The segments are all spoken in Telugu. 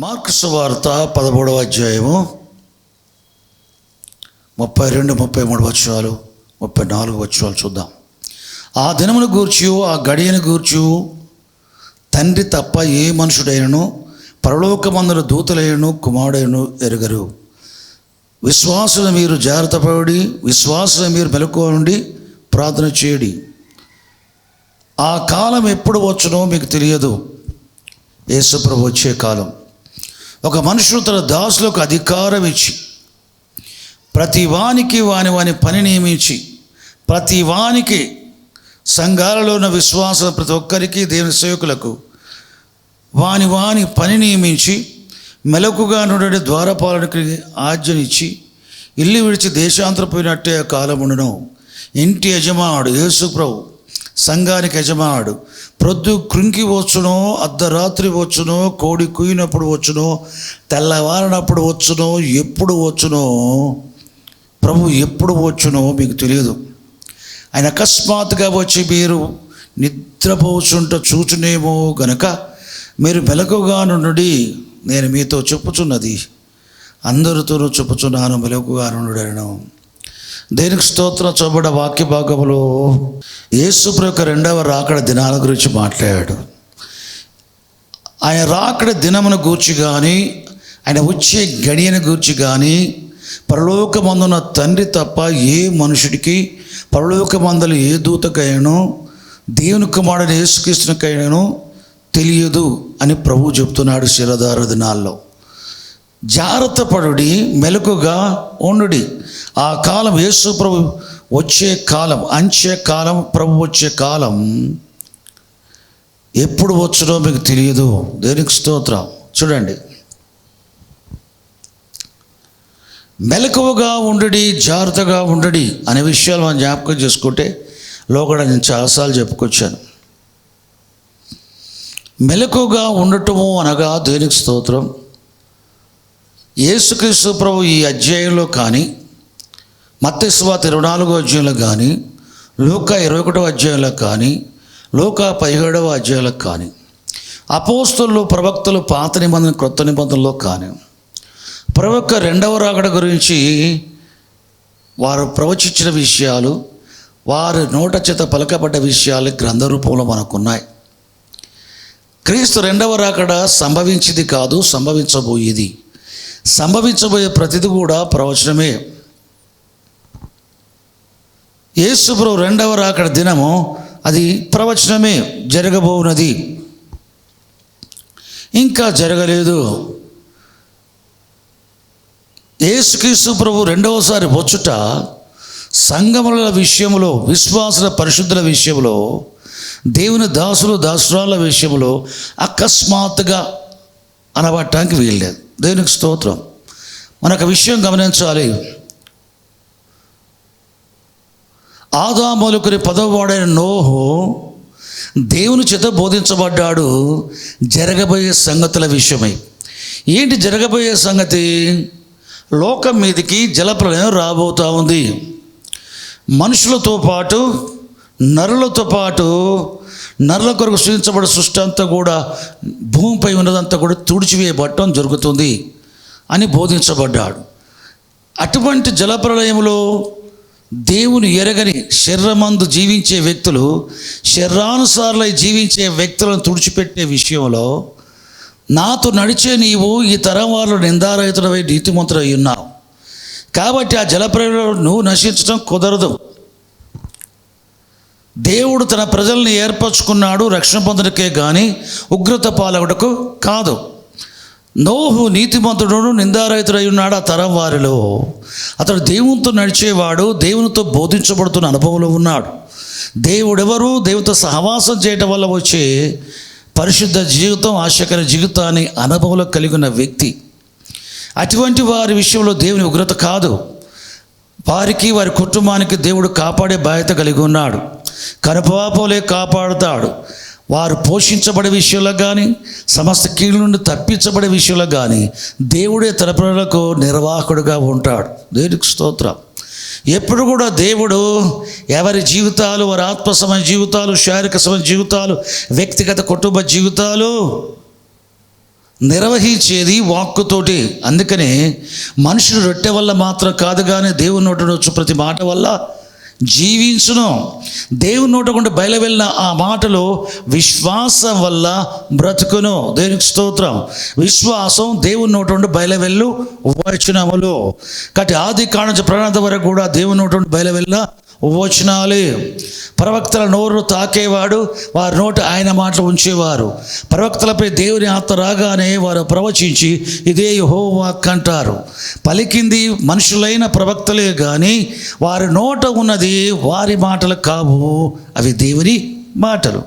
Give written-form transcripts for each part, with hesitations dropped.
మార్కు సువార్త 13వ అధ్యాయము 32, 33 వచనాలు, 34 వచనాలు చూద్దాం. ఆ దినమును గూర్చి, ఆ గడియను గూర్చి తండ్రి తప్ప ఏ మనుషుడైనను పరలోకమందున దూతలైనను కుమారుడైనను ఎరుగరు. విశ్వాసులు మీరు జాగ్రత్త పడి, విశ్వాసులు మీరు మెలకువ నుండి ప్రార్థన చేయడి. ఆ కాలం ఎప్పుడు వచ్చునో మీకు తెలియదు. యేసుప్రభు వచ్చే కాలం. ఒక మనుషుడు తన దాసులకు అధికారం ఇచ్చి, ప్రతి వానికి వాని పని నియమించి, ప్రతి వానికి సంఘాలలో ఉన్న విశ్వాసం ప్రతి ఒక్కరికి, దేవుని సేవకులకు వాని పని నియమించి, మెలకుగా నుండి ద్వారపాలనకి ఆజ్ఞనిచ్చి, ఇల్లు విడిచి దేశాంతరపోయినట్టే కాలముండును. ఇంటి యజమానుడు యేసుప్రభు సంఘానికి యజమానుడు. ప్రొద్దు కృంకి వచ్చునో, అర్ధరాత్రి వచ్చునో, కోడి కూయినప్పుడు వచ్చునో, తెల్లవారినప్పుడు వచ్చునో, ఎప్పుడు వచ్చునో, ప్రభు ఎప్పుడు వచ్చునో మీకు తెలియదు. ఆయన అకస్మాత్తుగా వచ్చి మీరు నిద్రపోచుంట చూచునేమో గనక మీరు మెలకుగా నుండి నేను మీతో చెప్పుచున్నది అందరితోనూ చెప్పుచున్నాను, మెలకుగా నుండను. దేనికి స్తోత్రం. చొబడ వాక్య భాగంలో యేసుప్రభు యొక్క రెండవ రాకడ దినాల గురించి మాట్లాడాడు. ఆయన రాకడ దినమును గూర్చి కానీ, ఆయన వచ్చే గడియను గూర్చి కానీ పరలోకమందున తండ్రి తప్ప ఏ మనుషుడికి, పరలోకమందులు ఏ దూతకైనను, దేవుని కుమారుడు యేసుక్రీస్తునికైనను తెలియదు అని ప్రభు చెప్తున్నాడు. శిరధార దినాల్లో జాగ్రత్త పడుడి, మెలకుగా ఉండుడి. ఆ కాలం యేసు ప్రభు వచ్చే కాలం, అంచె కాలం, ప్రభు వచ్చే కాలం ఎప్పుడు వచ్చునో మీకు తెలియదు. దేనికి స్తోత్రం. చూడండి, మెలకువగా ఉండుడి, జాగ్రత్తగా ఉండుడి అనే విషయాలు మనం జ్ఞాపకం చేసుకుంటే లోకడ నేను చాలాసార్లు చెప్పుకొచ్చాను. మెలకువగా ఉండటము అనగా దేనికి స్తోత్రం. యేసుక్రీస్తు ప్రభు ఈ అధ్యాయంలో కానీ, మత్తయి సువార్త 24వ అధ్యాయంలో కానీ, లూకా 21వ అధ్యాయంలో కానీ, లూకా 17వ అధ్యాయంలో కానీ, అపోస్తలులు ప్రవక్తలు పాత నిబంధన క్రొత్త నిబంధనలో కానీ, ప్రవక్త రెండవ రాకడ గురించి వారు ప్రవచించిన విషయాలు, వారి నోట చేత పలకబడ్డ విషయాలు గ్రంథ రూపంలో మనకున్నాయి. క్రీస్తు రెండవ రాకడ సంభవించింది కాదు, సంభవించబోయేది. సంభవించబోయే ప్రతిది కూడా ప్రవచనమే. యేసుప్రభు రెండవ రాకడ దినము అది ప్రవచనమే, జరగబోనది, ఇంకా జరగలేదు. యేసుక్రీస్తు ప్రభు రెండవసారి వచ్చుట సంఘముల విషయంలో, విశ్వాసుల పరిశుద్ధుల విషయంలో, దేవుని దాసులు దాసురాల విషయంలో అకస్మాత్తుగా అనబట్టడానికి వీల్లేదు. దేవునికి స్తోత్రం. మనకు విషయం గమనించాలి. ఆదాములకుని 10వ వాడైన నోహు దేవుని చేత బోధించబడ్డాడు జరగబోయే సంగతుల విషయమై. ఏంటి జరగబోయే సంగతి? లోకం మీదకి జలప్రలయం రాబోతూ ఉంది. మనుషులతో పాటు, నరులతో పాటు, నరుల కొరకు సృష్టించబడే సృష్టి అంతా కూడా, భూమిపై ఉన్నదంతా కూడా తుడిచివేయబట్టం జరుగుతుంది అని బోధించబడ్డాడు. అటువంటి జలప్రలయంలో దేవుని ఎరగని శరీరమందు జీవించే వ్యక్తులు, శరీరానుసారులై జీవించే వ్యక్తులను తుడిచిపెట్టే విషయంలో నాతో నడిచే నీవు ఈ తరం వారిలో నిందారహితుడవై నీతిమంతుడై ఉన్నావు. కాబట్టి ఆ జలప్రలయంలో నువ్వు నశించడం కుదరదు. దేవుడు తన ప్రజల్ని ఏర్పరచుకున్నాడు రక్షణ పొందడానికే కానీ ఉగ్రత పాలకుటకు కాదు. నోహు నీతిమంతుడు, నిందారహితుడై ఉన్నాడు ఆ తరం వారిలో. అతడు దేవునితో నడిచేవాడు, దేవునితో బోధించబడుతున్న అనుభవంలో ఉన్నాడు. దేవుడెవరు? దేవునితో సహవాసం చేయటం వల్ల వచ్చే పరిశుద్ధ జీవితం, ఆశకర జీవితాన్ని అనుభవంలో కలిగి ఉన్న వ్యక్తి. అటువంటి వారి విషయంలో దేవుని ఉగ్రత కాదు. వారికి, వారి కుటుంబానికి దేవుడు కాపాడే బాధ్యత కలిగి ఉన్నాడు. కనుపాపలే కాపాడుతాడు. వారు పోషించబడే విషయంలో కానీ, సమస్త కీళ్ళ నుండి తప్పించబడే విషయంలో కానీ దేవుడే తన ప్రజలకు నిర్వాహకుడుగా ఉంటాడు. దేవునికి స్తోత్రం. ఎప్పుడు కూడా దేవుడు ఎవరి జీవితాలు, వారి ఆత్మ సంబంధ జీవితాలు, శారీరక సంబంధ జీవితాలు, వ్యక్తిగత కుటుంబ జీవితాలు నిర్వహించేది వాక్కుతోటి. అందుకనే మనుషుడు రొట్టె వల్ల మాత్రం కాదు కానీ దేవుని నోట నుంచి ప్రతి మాట వల్ల జీవించును. దేవుని నోట గుండా బయలువెళ్ళిన ఆ మాటలు విశ్వాసం వల్ల బ్రతుకును. దేవునికి స్తోత్రం. విశ్వాసం దేవుని నోట నుండి బయలువెళ్ళు వచనములు. కాబట్టి ఆది కాండం ప్రణాళిక వరకు కూడా దేవుని నోట నుండి బయలువెళ్ళిన వచనాలే. ప్రవక్తల నోరు తాకేవాడు, వారి నోట ఆయన మాటలు ఉంచేవారు. ప్రవక్తలపై దేవుని ఆత్మ రాగానే వారు ప్రవచించి ఇదే యెహోవా వాక్కు అంటారు. పలికింది మనుషులైన ప్రవక్తలే కానీ వారి నోట ఉన్నది వారి మాటలు కావు, అవి దేవుని మాటలు.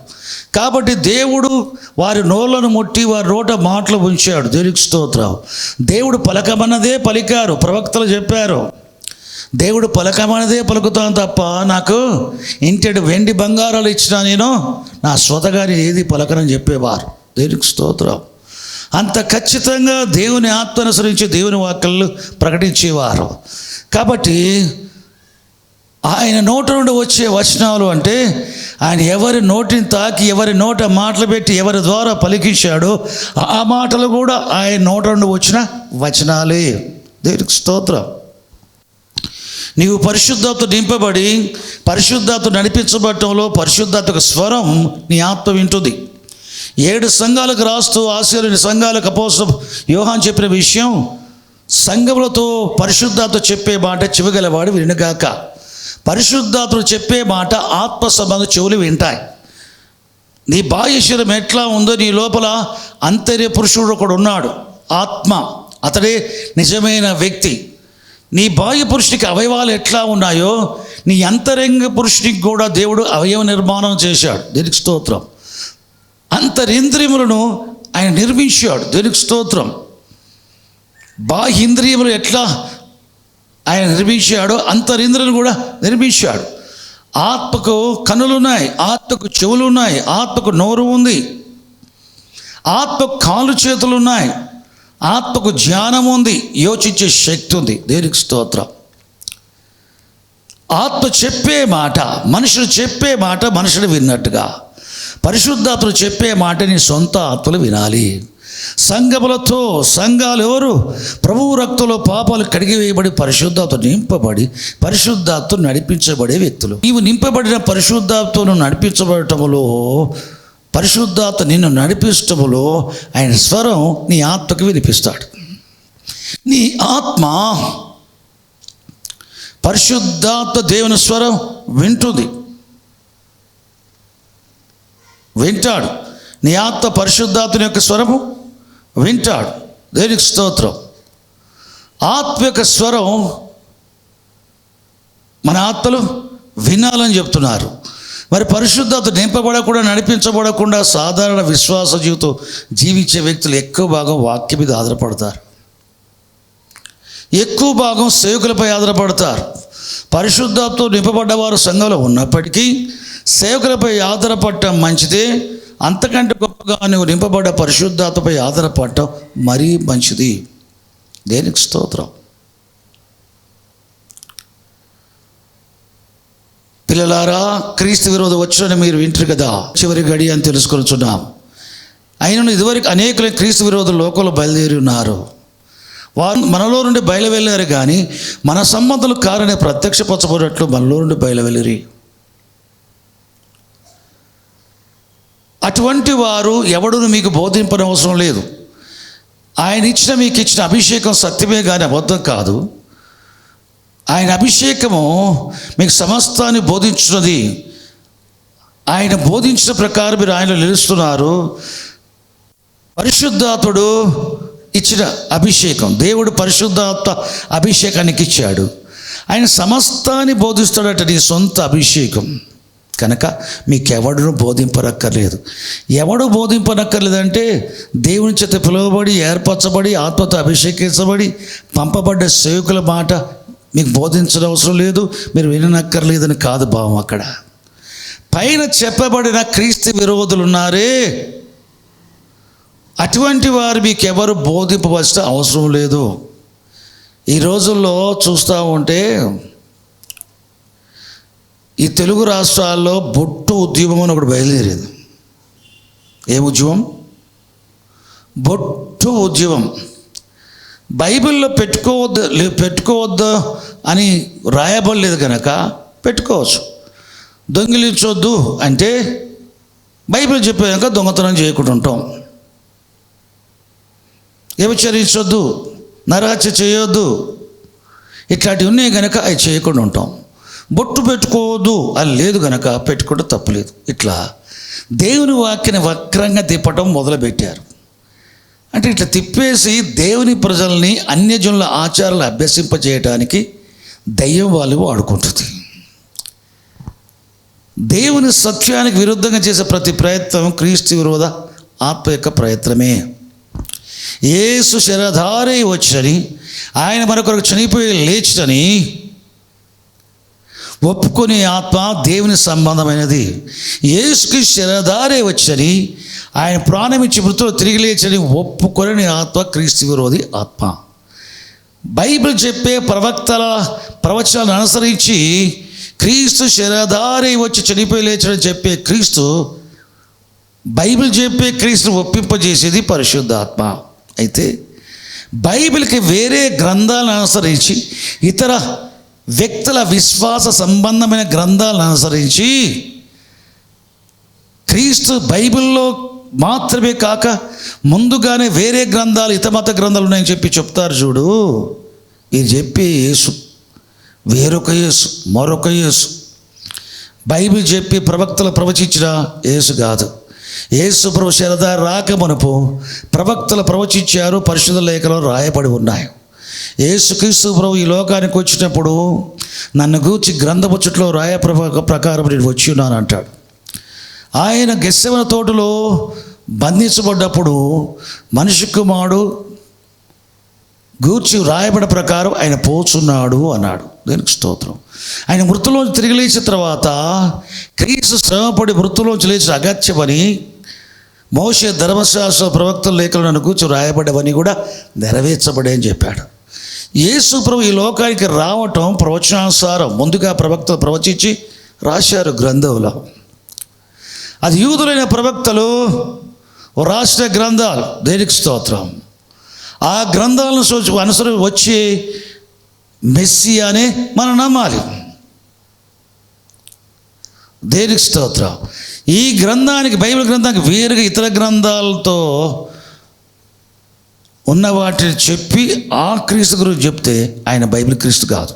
కాబట్టి దేవుడు వారి నోళ్ళను ముట్టి వారి నోట మాటలు ఉంచాడు. దేవునికి స్తోత్రం. దేవుడు పలకమన్నదే పలికారు, ప్రవక్తలు చెప్పారు. దేవుడు పలకమన్నదే పలుకుతాను తప్ప నాకు ఇంటెడు వెండి బంగారాలు ఇచ్చినా నేను నా స్వతగాని ఏది పలకనని చెప్పేవారు. దేవునికి స్తోత్రం. అంత ఖచ్చితంగా దేవుని ఆత్మ అనుసరించి దేవుని వాక్యాలు ప్రకటించేవారు. కాబట్టి ఆయన నోట నుండి వచ్చే వచనాలు అంటే ఆయన ఎవరి నోటిని తాకి ఎవరి నోట మాటలు పెట్టి ఎవరి ద్వారా పలికించాడో ఆ మాటలు కూడా ఆయన నోట నుండి వచ్చిన వచనాలే. దేవునికి స్తోత్రం. నీవు పరిశుద్ధాత్మ నింపబడి పరిశుద్ధాత్మ నడిపించబడటంలో పరిశుద్ధాత్మక స్వరం నీ ఆత్మ వింటుంది. 7 సంఘాలకు రాస్తూ ఆశీర్వదించిన సంఘాలకు అపోస్తలుడు యోహాను చెప్పిన విషయం, సంఘములతో పరిశుద్ధాత్మ చెప్పే మాట చెవిగలవాడు వినుగాక. పరిశుద్ధాత్మ చెప్పే మాట ఆత్మ సంబంధ చెవులు వింటాయి. నీ బాహ్య శరీరం ఎట్లా ఉందో నీ లోపల అంతర్య పురుషుడు ఒకడు ఉన్నాడు, ఆత్మ. అతడే నిజమైన వ్యక్తి. నీ బాహ్య పురుషునికి అవయవాలు ఎట్లా ఉన్నాయో నీ అంతరంగ పురుషునికి కూడా దేవుడు అవయవ నిర్మాణం చేశాడు. దీనికి స్తోత్రం. అంతరింద్రియములను ఆయన నిర్మించాడు. దీనికి స్తోత్రం. బాహ్యేంద్రియములు ఎట్లా ఆయన నిర్మించాడో అంతరింద్రియులను కూడా నిర్మించాడు. ఆత్మకు కన్నులున్నాయి, ఆత్మకు చెవులు ఉన్నాయి, ఆత్మకు నోరు ఉంది, ఆత్మకు కాళ్ళు చేతులు ఉన్నాయి, ఆత్మకు జ్ఞానం ఉంది, యోచించే శక్తి ఉంది. దేవునికి స్తోత్రం. ఆత్మ చెప్పే మాట, మనుషులు చెప్పే మాట మనుషులు విన్నట్టుగా పరిశుద్ధాత్మ చెప్పే మాట నీ సొంత ఆత్మలు వినాలి. సంఘములతో సంఘాలు ఎవరు? ప్రభువు రక్తంలో పాపాలు కడిగివేయబడి పరిశుద్ధాత్మ నింపబడి పరిశుద్ధాత్మ నడిపించబడే వ్యక్తులు. నీవు నింపబడిన పరిశుద్ధాత్మను నడిపించబడటములో, పరిశుద్ధాత్మ నిన్ను నడిపించటములో ఆయన స్వరం నీ ఆత్మకు వినిపిస్తాడు. నీ ఆత్మ పరిశుద్ధాత్మ దేవుని స్వరం వింటాడు. నీ ఆత్మ పరిశుద్ధాత్మ యొక్క స్వరము వింటాడు. దేవునికి స్తోత్రం. ఆత్మ యొక్క స్వరం మన ఆత్మలు వినాలని చెప్తున్నారు. మరి పరిశుద్ధాత్మ నింపబడకుండా నడిపించబడకుండా సాధారణ విశ్వాస జీవితం జీవించే వ్యక్తులు ఎక్కువ భాగం వాక్యం మీద ఆధారపడతారు, ఎక్కువ భాగం సేవకులపై ఆధారపడతారు. పరిశుద్ధాత్మతో నింపబడ్డవారు సంఘంలో ఉన్నప్పటికీ సేవకులపై ఆధారపడటం మంచిదే. అంతకంటే గొప్పగా నువ్వు నింపబడ్డ పరిశుద్ధాత్మపై ఆధారపడటం మరీ మంచిది. దేనికి స్తోత్రం. పిల్లలారా, క్రీస్తు విరోధం వచ్చునని మీరు వింటారు కదా, చివరి గడి అని తెలుసుకొనిచున్నాం. అయినను ఇదివరకు అనేకులు క్రీస్తు విరోధులు లోకంలో బయలుదేరి ఉన్నారు. వారు మనలో నుండి బయలువెళ్ళారు కానీ మన సంబంధులు కారని ప్రత్యక్షపరచబడినట్లు మనలో నుండి బయలువెళ్ళిరి. అటువంటి వారు ఎవడును మీకు బోధింపని అవసరం లేదు. ఆయన ఇచ్చిన మీకు ఇచ్చిన అభిషేకం సత్యమే కానీ అబద్ధం కాదు. ఆయన అభిషేకము మీకు సమస్తాన్ని బోధించున్నది. ఆయన బోధించిన ప్రకారం మీరు ఆయనలో నిలుస్తున్నారు. పరిశుద్ధాత్ముడు ఇచ్చిన అభిషేకం, దేవుడు పరిశుద్ధాత్మ అభిషేకానికి ఇచ్చాడు. ఆయన సమస్తాన్ని బోధిస్తాడట, నీ సొంత అభిషేకం కనుక మీకెవడును బోధింపనక్కర్లేదు. ఎవడు బోధింపనక్కర్లేదంటే దేవుని చేత పిలువబడి ఏర్పరచబడి ఆత్మతో అభిషేకించబడి పంపబడ్డ సేవకుల మాట మీకు బోధించడం అవసరం లేదు, మీరు విననక్కర్లేదని కాదు భావం. అక్కడ పైన చెప్పబడిన క్రీస్తు విరోధులు ఉన్నారే, అటువంటి వారు మీకు ఎవరు బోధింపవలసిన అవసరం లేదు. ఈ రోజుల్లో చూస్తూ ఉంటే ఈ తెలుగు రాష్ట్రాల్లో బొట్టు ఉద్యమం అని ఒకటి బయలుదేరింది. ఏం ఉద్యమం? బొట్టు బొట్టు ఉద్యమం బైబిల్లో పెట్టుకోవద్దు అని రాయబడలేదు కనుక పెట్టుకోవచ్చు. దొంగిలించొద్దు అంటే బైబిల్ చెప్పాక దొంగతనం చేయకుండా ఉంటాం. వ్యభిచరించొద్దు, నరహత్య చేయొద్దు, ఇట్లాంటివి ఉన్నాయి కనుక అవి చేయకుండా ఉంటాం. బొట్టు పెట్టుకోవద్దు అని లేదు కనుక పెట్టుకుంటే తప్పులేదు. ఇట్లా దేవుని వాక్యాన్ని వక్రంగా తిప్పటం మొదలుపెట్టారు. అంటే ఇట్లా తిప్పేసి దేవుని ప్రజల్ని అన్యజనుల ఆచారాలు అభ్యసింపజేయడానికి దయ్యం వాళ్ళు వాడుకుంటుంది. దేవుని సత్యానికి విరుద్ధంగా చేసే ప్రతి ప్రయత్నం క్రీస్తు విరోధ ఆత్మ యొక్క ప్రయత్నమే. యేసు శరీరధారి వచ్చని, ఆయన మరొకరికి చనిపోయి లేచని ఒప్పుకునే ఆత్మ దేవుని సంబంధమైనది. యేసుకి శరీరధారి వచ్చని, ఆయన ప్రాణమిచ్చి మృతులు తిరిగి లేచని ఒప్పుకొని ఆత్మ క్రీస్తు విరోధి ఆత్మ. బైబిల్ చెప్పే ప్రవక్తల ప్రవచనాలను అనుసరించి క్రీస్తు శరీరధారి వచ్చి చనిపోయి లేచని చెప్పే క్రీస్తు, బైబిల్ చెప్పే క్రీస్తును ఒప్పింపజేసేది పరిశుద్ధాత్మ. అయితే బైబిల్కి వేరే గ్రంథాలను అనుసరించి, ఇతర వ్యక్తుల విశ్వాస సంబంధమైన గ్రంథాలను అనుసరించి క్రీస్తు బైబిల్లో మాత్రమే కాక ముందుగానే వేరే గ్రంథాలు, ఇతమత గ్రంథాలు ఉన్నాయని చెప్పి చెప్తారు చూడు. ఇది చెప్పి యేసు వేరొక యేసు, మరొక యేసు. బైబిల్ చెప్పి ప్రవక్తలు ప్రవచించిన యేసు కాదు. యేసు ప్రభు శరీరధారి రాకమునుపు ప్రవక్తలు ప్రవచించారు, పరిశుద్ధ లేఖలో రాయబడి ఉన్నాయి. యేసుక్రీస్తు ప్రభు ఈ లోకానికి వచ్చినప్పుడు నన్ను గూర్చి గ్రంథపు చుట్టలో రాయ ప్రకారం నేను వచ్చి ఉన్నాను అంటాడు. ఆయన గెత్సెమనే తోటలో బంధించబడ్డప్పుడు మనిషి కుమారుడు గూర్చి రాయబడిన ప్రకారం ఆయన పోచున్నాడు అన్నాడు. దేనికి స్తోత్రం. ఆయన మృతులోంచి తిరిగి లేచిన తర్వాత క్రీస్తు శ్రమపడి మృతులోంచి లేచిన అగత్యమని మోషే ధర్మశాస్త్ర ప్రవక్తల లేఖలు నన్ను గూర్చి రాయబడ్డవని కూడా నెరవేర్చబడే అని చెప్పాడు. యేసు ప్రభు ఈ లోకానికి రావటం ప్రవచనానుసారం ముందుగా ప్రవక్తలు ప్రవచించి రాశారు గ్రంథంలో. అది యూదులైన ప్రవక్తలు రాసిన గ్రంథాలు. దేనికి స్తోత్రం. ఆ గ్రంథాలను అనుసరి వచ్చి మెస్సియానే మనం నమ్మాలి. దేనికి స్తోత్రం. ఈ గ్రంథానికి, బైబిల్ గ్రంథానికి వేరుగా ఇతర గ్రంథాలతో ఉన్న వాటిని చెప్పి ఆ క్రీస్తు గురించి చెప్తే ఆయన బైబిల్ క్రీస్తు కాదు.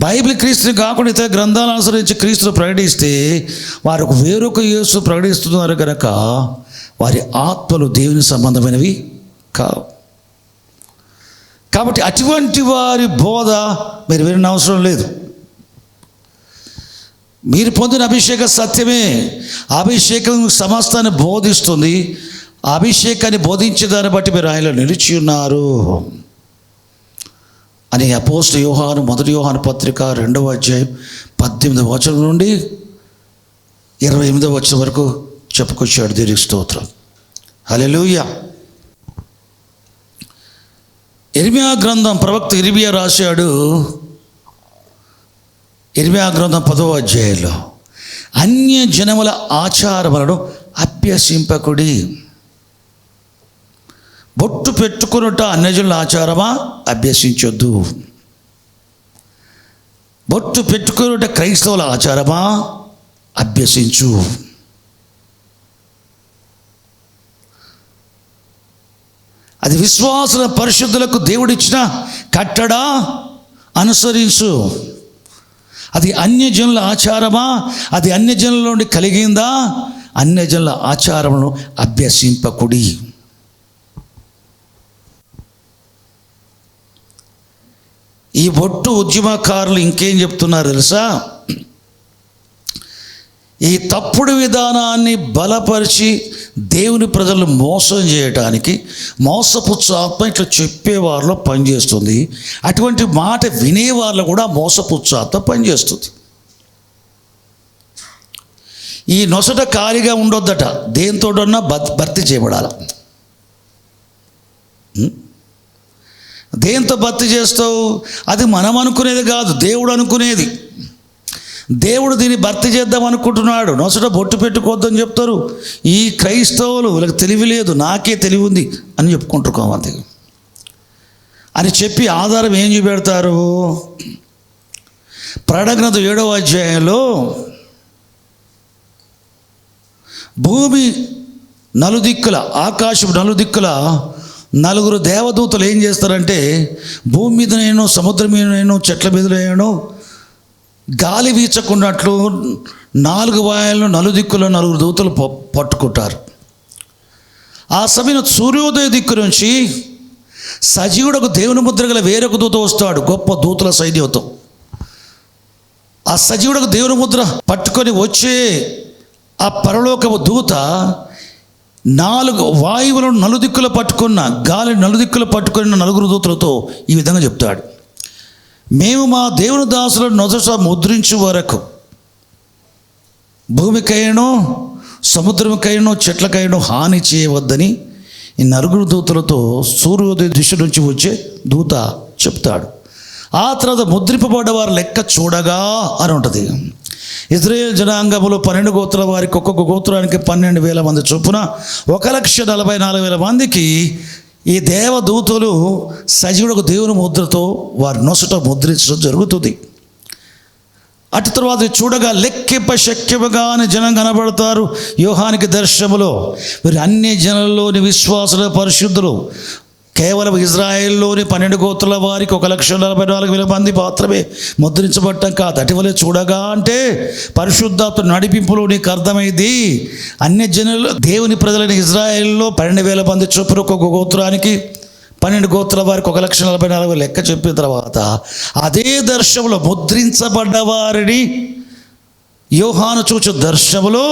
బైబిల్ క్రీస్తుని కాకుండా ఇతర గ్రంథాలను అనుసరించి క్రీస్తును ప్రకటిస్తే వారికి వేరొక యేసు ప్రకటిస్తున్నారు కనుక వారి ఆత్మలు దేవుని సంబంధమైనవి కావు. కాబట్టి అటువంటి వారి బోధ మీరు వినని అవసరం లేదు. మీరు పొందిన అభిషేక సత్యమే. అభిషేకం సమస్తాన్ని బోధిస్తుంది. అభిషేకాన్ని బోధించే దాన్ని బట్టి మీరు ఆయనలో నిలిచి ఉన్నారు అని అపోస్తలుడైన యోహాను, మొదటి యోహాను పత్రిక 2వ అధ్యాయం 18వ వచనం నుండి 28వ వచనం వరకు చెప్పుకొచ్చాడు. దేవునికి స్తోత్రం. హల్లెలూయా. ఇర్మియా గ్రంథం ప్రవక్త ఇర్మియా రాశాడు. ఇర్మియా గ్రంథం 10వ అధ్యాయంలో అన్య జనముల ఆచారములను అభ్యసింపకుడి. బొట్టు పెట్టుకున్నట్టు అన్యజనుల ఆచారమా? అభ్యసించొద్దు. బొట్టు పెట్టుకున్నట్ట క్రైస్తవుల ఆచారమా? అభ్యసించు. అది విశ్వాసుల పరిశుద్ధులకు దేవుడిచ్చిన కట్టడా? అనుసరించు. అది అన్యజనుల ఆచారమా? అది అన్యజనుల నుండి కలిగిందా? అన్యజనుల ఆచారములను అభ్యసింపకుడి. ఈ బొట్టు ఉద్యమకారులు ఇంకేం చెప్తున్నారు తెలుసా? ఈ తప్పుడు విధానాన్ని బలపరిచి దేవుని ప్రజలను మోసం చేయటానికి మోసపుచ్చు ఆత్మ ఇట్లా చెప్పేవారిలో పనిచేస్తుంది. అటువంటి మాట వినేవాళ్ళు కూడా మోసపుచ్చు ఆత్మ పనిచేస్తుంది. ఈ నొసట ఖాళీగా ఉండొద్దట, దేనితోటన్నా భర్తీ చేయబడాలి. దేంతో భర్తీ చేస్తావు? అది మనం అనుకునేది కాదు, దేవుడు అనుకునేది. దేవుడు దీన్ని భర్తీ చేద్దాం అనుకుంటున్నాడు, నొసట బొట్టు పెట్టుకోవద్దని చెప్తారు. ఈ క్రైస్తవులు వీళ్ళకి తెలివి లేదు, నాకే తెలివి ఉంది అని చెప్పుకుంటుకోవాలి అని చెప్పి ఆధారం ఏం చూపెడతారు? ప్రకటన గ్రంథం 7వ అధ్యాయంలో భూమి నలుదిక్కుల, ఆకాశం నలుదిక్కుల నలుగురు దేవదూతలు ఏం చేస్తారంటే, భూమి మీదనైనా సముద్రం మీదనైనా చెట్ల మీదనైనా గాలి వీచకున్నట్లు 4 వాయలను నలుదిక్కుల నలుగురు దూతలు పట్టుకుంటారు. ఆ సమయంలో సూర్యోదయ దిక్కు నుంచి సజీవుడకు దేవుని ముద్ర గల వేరొక దూత వస్తాడు, గొప్ప దూతల సైన్యంతో. ఆ సజీవుడకు దేవుని ముద్ర పట్టుకొని వచ్చే ఆ పరలోకపు దూత 4 వాయువులను నలుదిక్కులు పట్టుకున్న, గాలి నలుదిక్కులు పట్టుకున్న 4 దూతలతో ఈ విధంగా చెప్తాడు, మేము మా దేవుని దాసులను నొసట ముద్రించు వరకు భూమికైనో సముద్రముకైనో చెట్లకైనో హాని చేయవద్దని ఈ 4 దూతలతో సూర్యోదయ దిశ నుంచి వచ్చే దూత చెప్తాడు. ఆ తర్వాత ముద్రింపబడ్డ వారి లెక్క చూడగా అని ఉంటుంది. ఇశ్రాయేలు జనాంగములో 12 గోత్రాల వారికి ఒక్కొక్క గోత్రానికి 12,000 మంది చొప్పున 1,44,000 మందికి ఈ దేవదూతలు సజీవుడకు దేవుని ముద్రతో వారి నొసట ముద్రించడం జరుగుతుంది. అటు తర్వాత చూడగా లెక్కింప శక్యముగాని జనం కనబడతారు. యోహానికి దర్శనములో వీరు అన్ని జనుల్లోని విశ్వాసుల పరిశుద్ధులు, కేవలం ఇజ్రాయేల్లోని 12 గోత్రాల వారికి 1,44,000 మంది మాత్రమే ముద్రించబడటం కాదు. అటువలే చూడగా అంటే పరిశుద్ధాత్మ నడిపింపులో నీకు అర్థమైంది. అన్ని జనులు దేవుని ప్రజలైన ఇజ్రాయేల్లో 12,000 మంది చొప్పున ఒక్కొక్క గోత్రానికి 12 గోత్రాల వారికి 1,44,000 లెక్క చెప్పిన తర్వాత అదే దర్శనంలో ముద్రించబడ్డ వారిని యోహాను చూచు దర్శనములో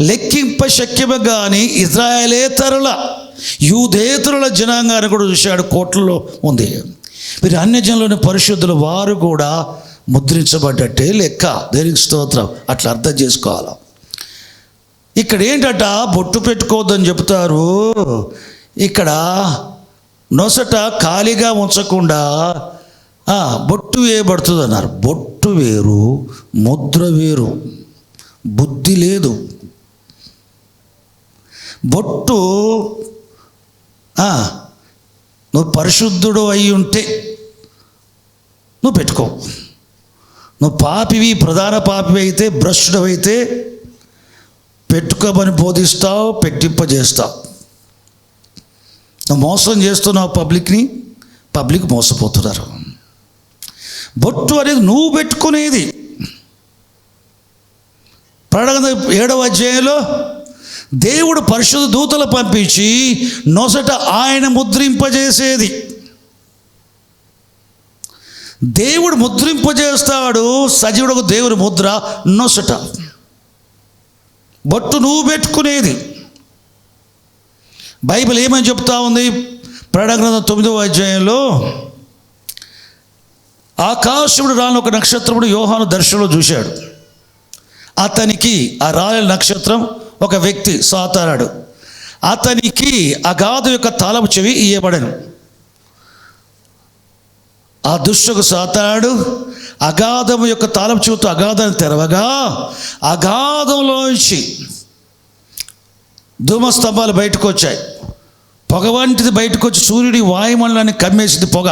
లెక్కింప శక్యము కానీ ఇజ్రాయేలేతరుల యూదేతరుల జనాంగాన్ని కూడా చూశాడు, కోట్లలో ఉంది. మీరు అన్య జనులని పరిశుద్ధులు, వారు కూడా ముద్రించబడ్డట్టే లెక్క. దేనికి స్తోత్రం. అట్లా అర్థం చేసుకోవాలి. ఇక్కడ ఏంటట, బొట్టు పెట్టుకోవద్దని చెప్తారు. ఇక్కడ నొసట ఖాళీగా ఉంచకుండా బొట్టు వేయబడుతుంది అన్నారు. బొట్టు వేరు, ముద్ర వేరు. బుద్ధి లేదు. బొట్టు నువ్వు పరిశుద్ధుడు అయి ఉంటే నువ్వు పెట్టుకో. నువ్వు పాపివి, ప్రధాన పాపివి అయితే, భ్రష్టుడు అయితే పెట్టుకోమని బోధిస్తావు, పెట్టింపజేస్తావు. నువ్వు మోసం చేస్తున్నావు పబ్లిక్ని, పబ్లిక్ మోసపోతున్నారు. బొట్టు అనేది నువ్వు పెట్టుకునేది. ప్రకటన 7వ అధ్యాయంలో దేవుడు పరిశుద్ధ దూతలు పంపించి నొసట ఆయన ముద్రింపజేసేది. దేవుడు ముద్రింపజేస్తాడు. సజీవుడు దేవుని ముద్ర నొసట. బొట్టు నువ్వు పెట్టుకునేది. బైబిల్ ఏమని చెప్తా ఉంది? ప్రకటన గ్రంథం 9వ అధ్యాయంలో ఆకాశముడు రాలిన ఒక నక్షత్రముడు యోహాను దర్శనంలో చూశాడు. అతనికి ఆ రాలిన నక్షత్రం ఒక వ్యక్తి సాతానుడు. అతనికి అగాధ యొక్క తాళపు చెవి ఇయ్యబడెను. ఆ దుష్టుకు సాతానుడు అగాధము యొక్క తాళపు చెవితో అగాధాన్ని తెరవగా అగాధంలోంచి ధూమస్తంభాలు బయటకు వచ్చాయి. పొగ వంటిది బయటకు వచ్చి సూర్యుడి వాయుమండలాన్ని కమ్మేసింది పొగ.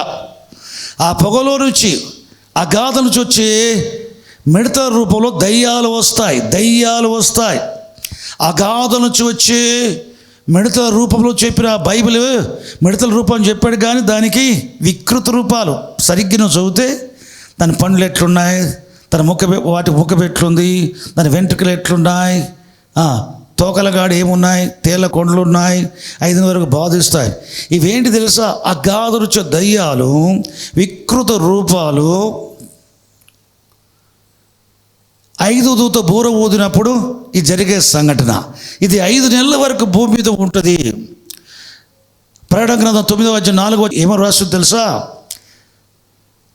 ఆ పొగలో నుంచి అగాధం నుంచి వచ్చే మిడతల రూపంలో దయ్యాలు వస్తాయి. అగాధం నుంచి వచ్చే మిడతల రూపంలో చెప్పిన బైబిల్ మిడతల రూపం చెప్పాడు, కానీ దానికి వికృత రూపాలు. సరిగ్గా నువ్వు చదివితే దాని పండ్లు ఎట్లున్నాయి, వాటి ముఖం ఎట్లుంది, దాని వెంట్రుకలు ఎట్లున్నాయి, తోకలగాడు ఏమున్నాయి, తేళ్ల కొండలు ఉన్నాయి, 5 వరకు బాధిస్తాయి. ఇవేంటి తెలుసా? అగాధం వచ్చే దయ్యాలు, వికృత రూపాలు. 5వ దూత బూర ఊదినప్పుడు ఇది జరిగే సంఘటన. ఇది 5 నెలల వరకు భూమి మీద ఉంటుంది. ప్రకటన గ్రంథం 9వ అధ్యాయం 4వ ఏమో రాస్తుంది తెలుసా?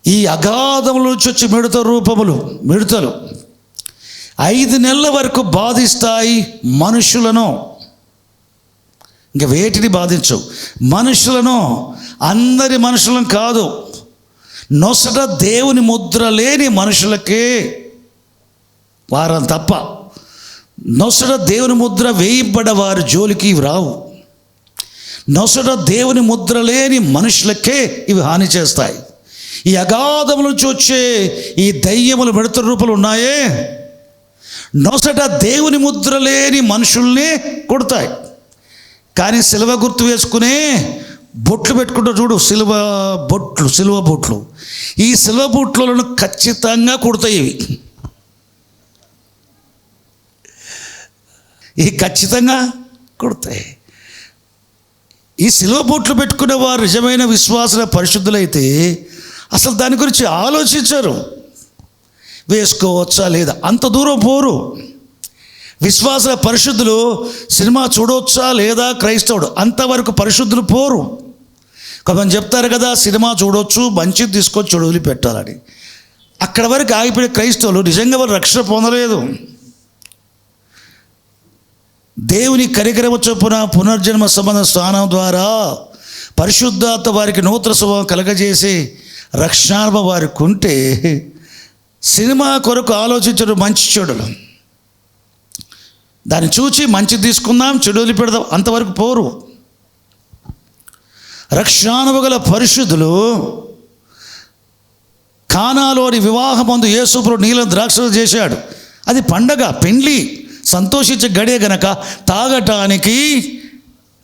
ఈ అగాధముల నుంచి వచ్చే మిడతలు 5 నెలల వరకు బాధిస్తాయి మనుషులను. ఇంకా వేటిని బాధించవు, మనుషులను. అందరి మనుషులను కాదు, నొసట దేవుని ముద్ర లేని మనుషులకే. వారం తప్ప. నొసట దేవుని ముద్ర వేయబడ్డ వారి జోలికి ఇవి రావు. నొసట దేవుని ముద్ర లేని మనుషులకే ఇవి హాని చేస్తాయి. ఈ అగాధముల నుంచి వచ్చే ఈ దయ్యములు మిడత రూపాలు ఉన్నాయే, నొసట దేవుని ముద్ర లేని మనుషుల్ని కొడతాయి. కానీ సిలువ గుర్తు వేసుకునే బొట్లు పెట్టుకుంటూ చూడు, సిలువ బొట్లు, ఈ సిలువ బొట్లను ఖచ్చితంగా కొడతాయి. ఇవి ఖచ్చితంగా కొడతాయి. ఈ సిలువ బొట్లు పెట్టుకునే వారు నిజమైన విశ్వాసుల పరిశుద్ధులైతే అసలు దాని గురించి ఆలోచించరు, వేసుకోవచ్చా లేదా, అంత దూరం పోరు. విశ్వాసుల పరిశుద్ధులు సినిమా చూడవచ్చా లేదా, క్రైస్తవుడు అంతవరకు పరిశుద్ధులు పోరు. కొంతమంది చెప్తారు కదా, సినిమా చూడవచ్చు, మంచిది తీసుకొని చెడువులు పెట్టాలని. అక్కడ వరకు ఆగిపోయిన క్రైస్తవులు నిజంగా వారు రక్షణ పొందలేదు. దేవుని కరికరమ చొప్పున పునర్జన్మ సంబంధ స్నానం ద్వారా పరిశుద్ధాత్మ వారికి నూతన స్వభావం కలగజేసి రక్షణానుభవం వారికి ఉంటే సినిమా కొరకు ఆలోచించడం మంచి చెడులు, దాన్ని చూచి మంచి తీసుకుందాం, చెడు వదిలిపెడదాం, అంతవరకు పోరు. రక్షణానుభవ పరిశుద్ధులు కానాలోని వివాహమందు యేసుప్రభువు నీలం ద్రాక్ష చేశాడు. అది పండగ, పెండ్లి, సంతోషించే గడియ గనక తాగటానికి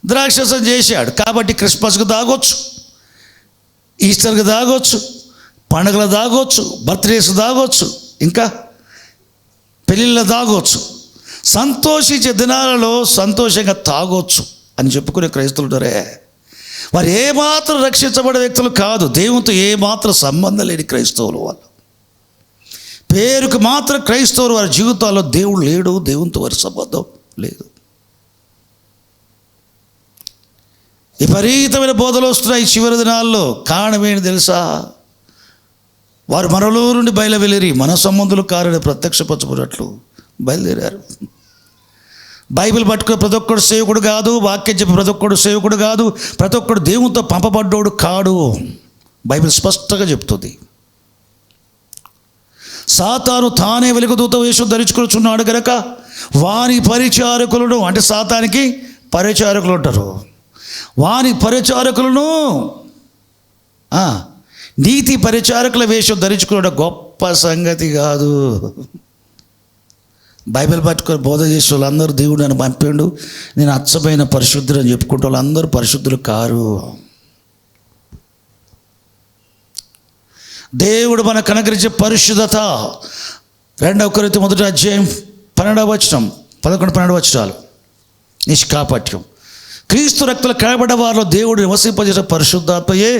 ద్రాక్షరసం చేశాడు. కాబట్టి క్రిస్మస్కి తాగొచ్చు, ఈస్టర్కి తాగొచ్చు, పండుగలు తాగొచ్చు, బర్త్డేస్ తాగొచ్చు, ఇంకా పెళ్ళిళ్ళ తాగొచ్చు. సంతోషించే దినాలలో సంతోషంగా తాగొచ్చు అని చెప్పుకునే క్రైస్తవులు ఉంటారే, వారు ఏమాత్రం రక్షించబడే వ్యక్తులు కాదు. దేవునితో ఏమాత్రం సంబంధం లేని క్రైస్తవులు వాళ్ళు. పేరుకు మాత్రం క్రైస్తవులు, వారి జీవితాల్లో దేవుడు లేడు, దేవునితో వారి సంబంధం లేదు. విపరీతమైన బోధలు వస్తున్నాయి చివరి దినాల్లో. కారణం ఏంటి తెలుసా? వారు మనలో నుండి బయలువెళ్ళి మన సంబంధులు కారని ప్రత్యక్షపరచబడినట్లు బయలుదేరారు. బైబిల్ పట్టుకుని ప్రతి ఒక్కడు సేవకుడు కాదు, వాక్యం చెప్పి ప్రతి ఒక్కడు సేవకుడు కాదు, ప్రతి ఒక్కడు దేవునితో పంపబడ్డోడు కాడు. బైబిల్ స్పష్టంగా చెప్తుంది. సాతాను తానే వెలుగుదూత వేషం ధరించుకొచ్చున్నాడు గనక వాని పరిచారకులను, అంటే సాతానికి పరిచారకులు ఉంటారు, వాని పరిచారకులను నీతి పరిచారకుల వేషం ధరించుకోవడం గొప్ప సంగతి కాదు. బైబిల్ పట్టుకొని బోధ చేసే వాళ్ళందరూ దేవుడు నన్ను పంపిండు, నేను అచ్చమైన పరిశుద్ధులు అని చెప్పుకుంటే వాళ్ళందరూ పరిశుద్ధులు కారు. దేవుడు మనకు అనుగ్రహించే పరిశుద్ధత 2 కొరింథీ 1:12 11-12 నిష్కాపట్యం. క్రీస్తు రక్తులు కడబడ్డ వారిలో దేవుడు నివసింపజేసే పరిశుద్ధాత్మయే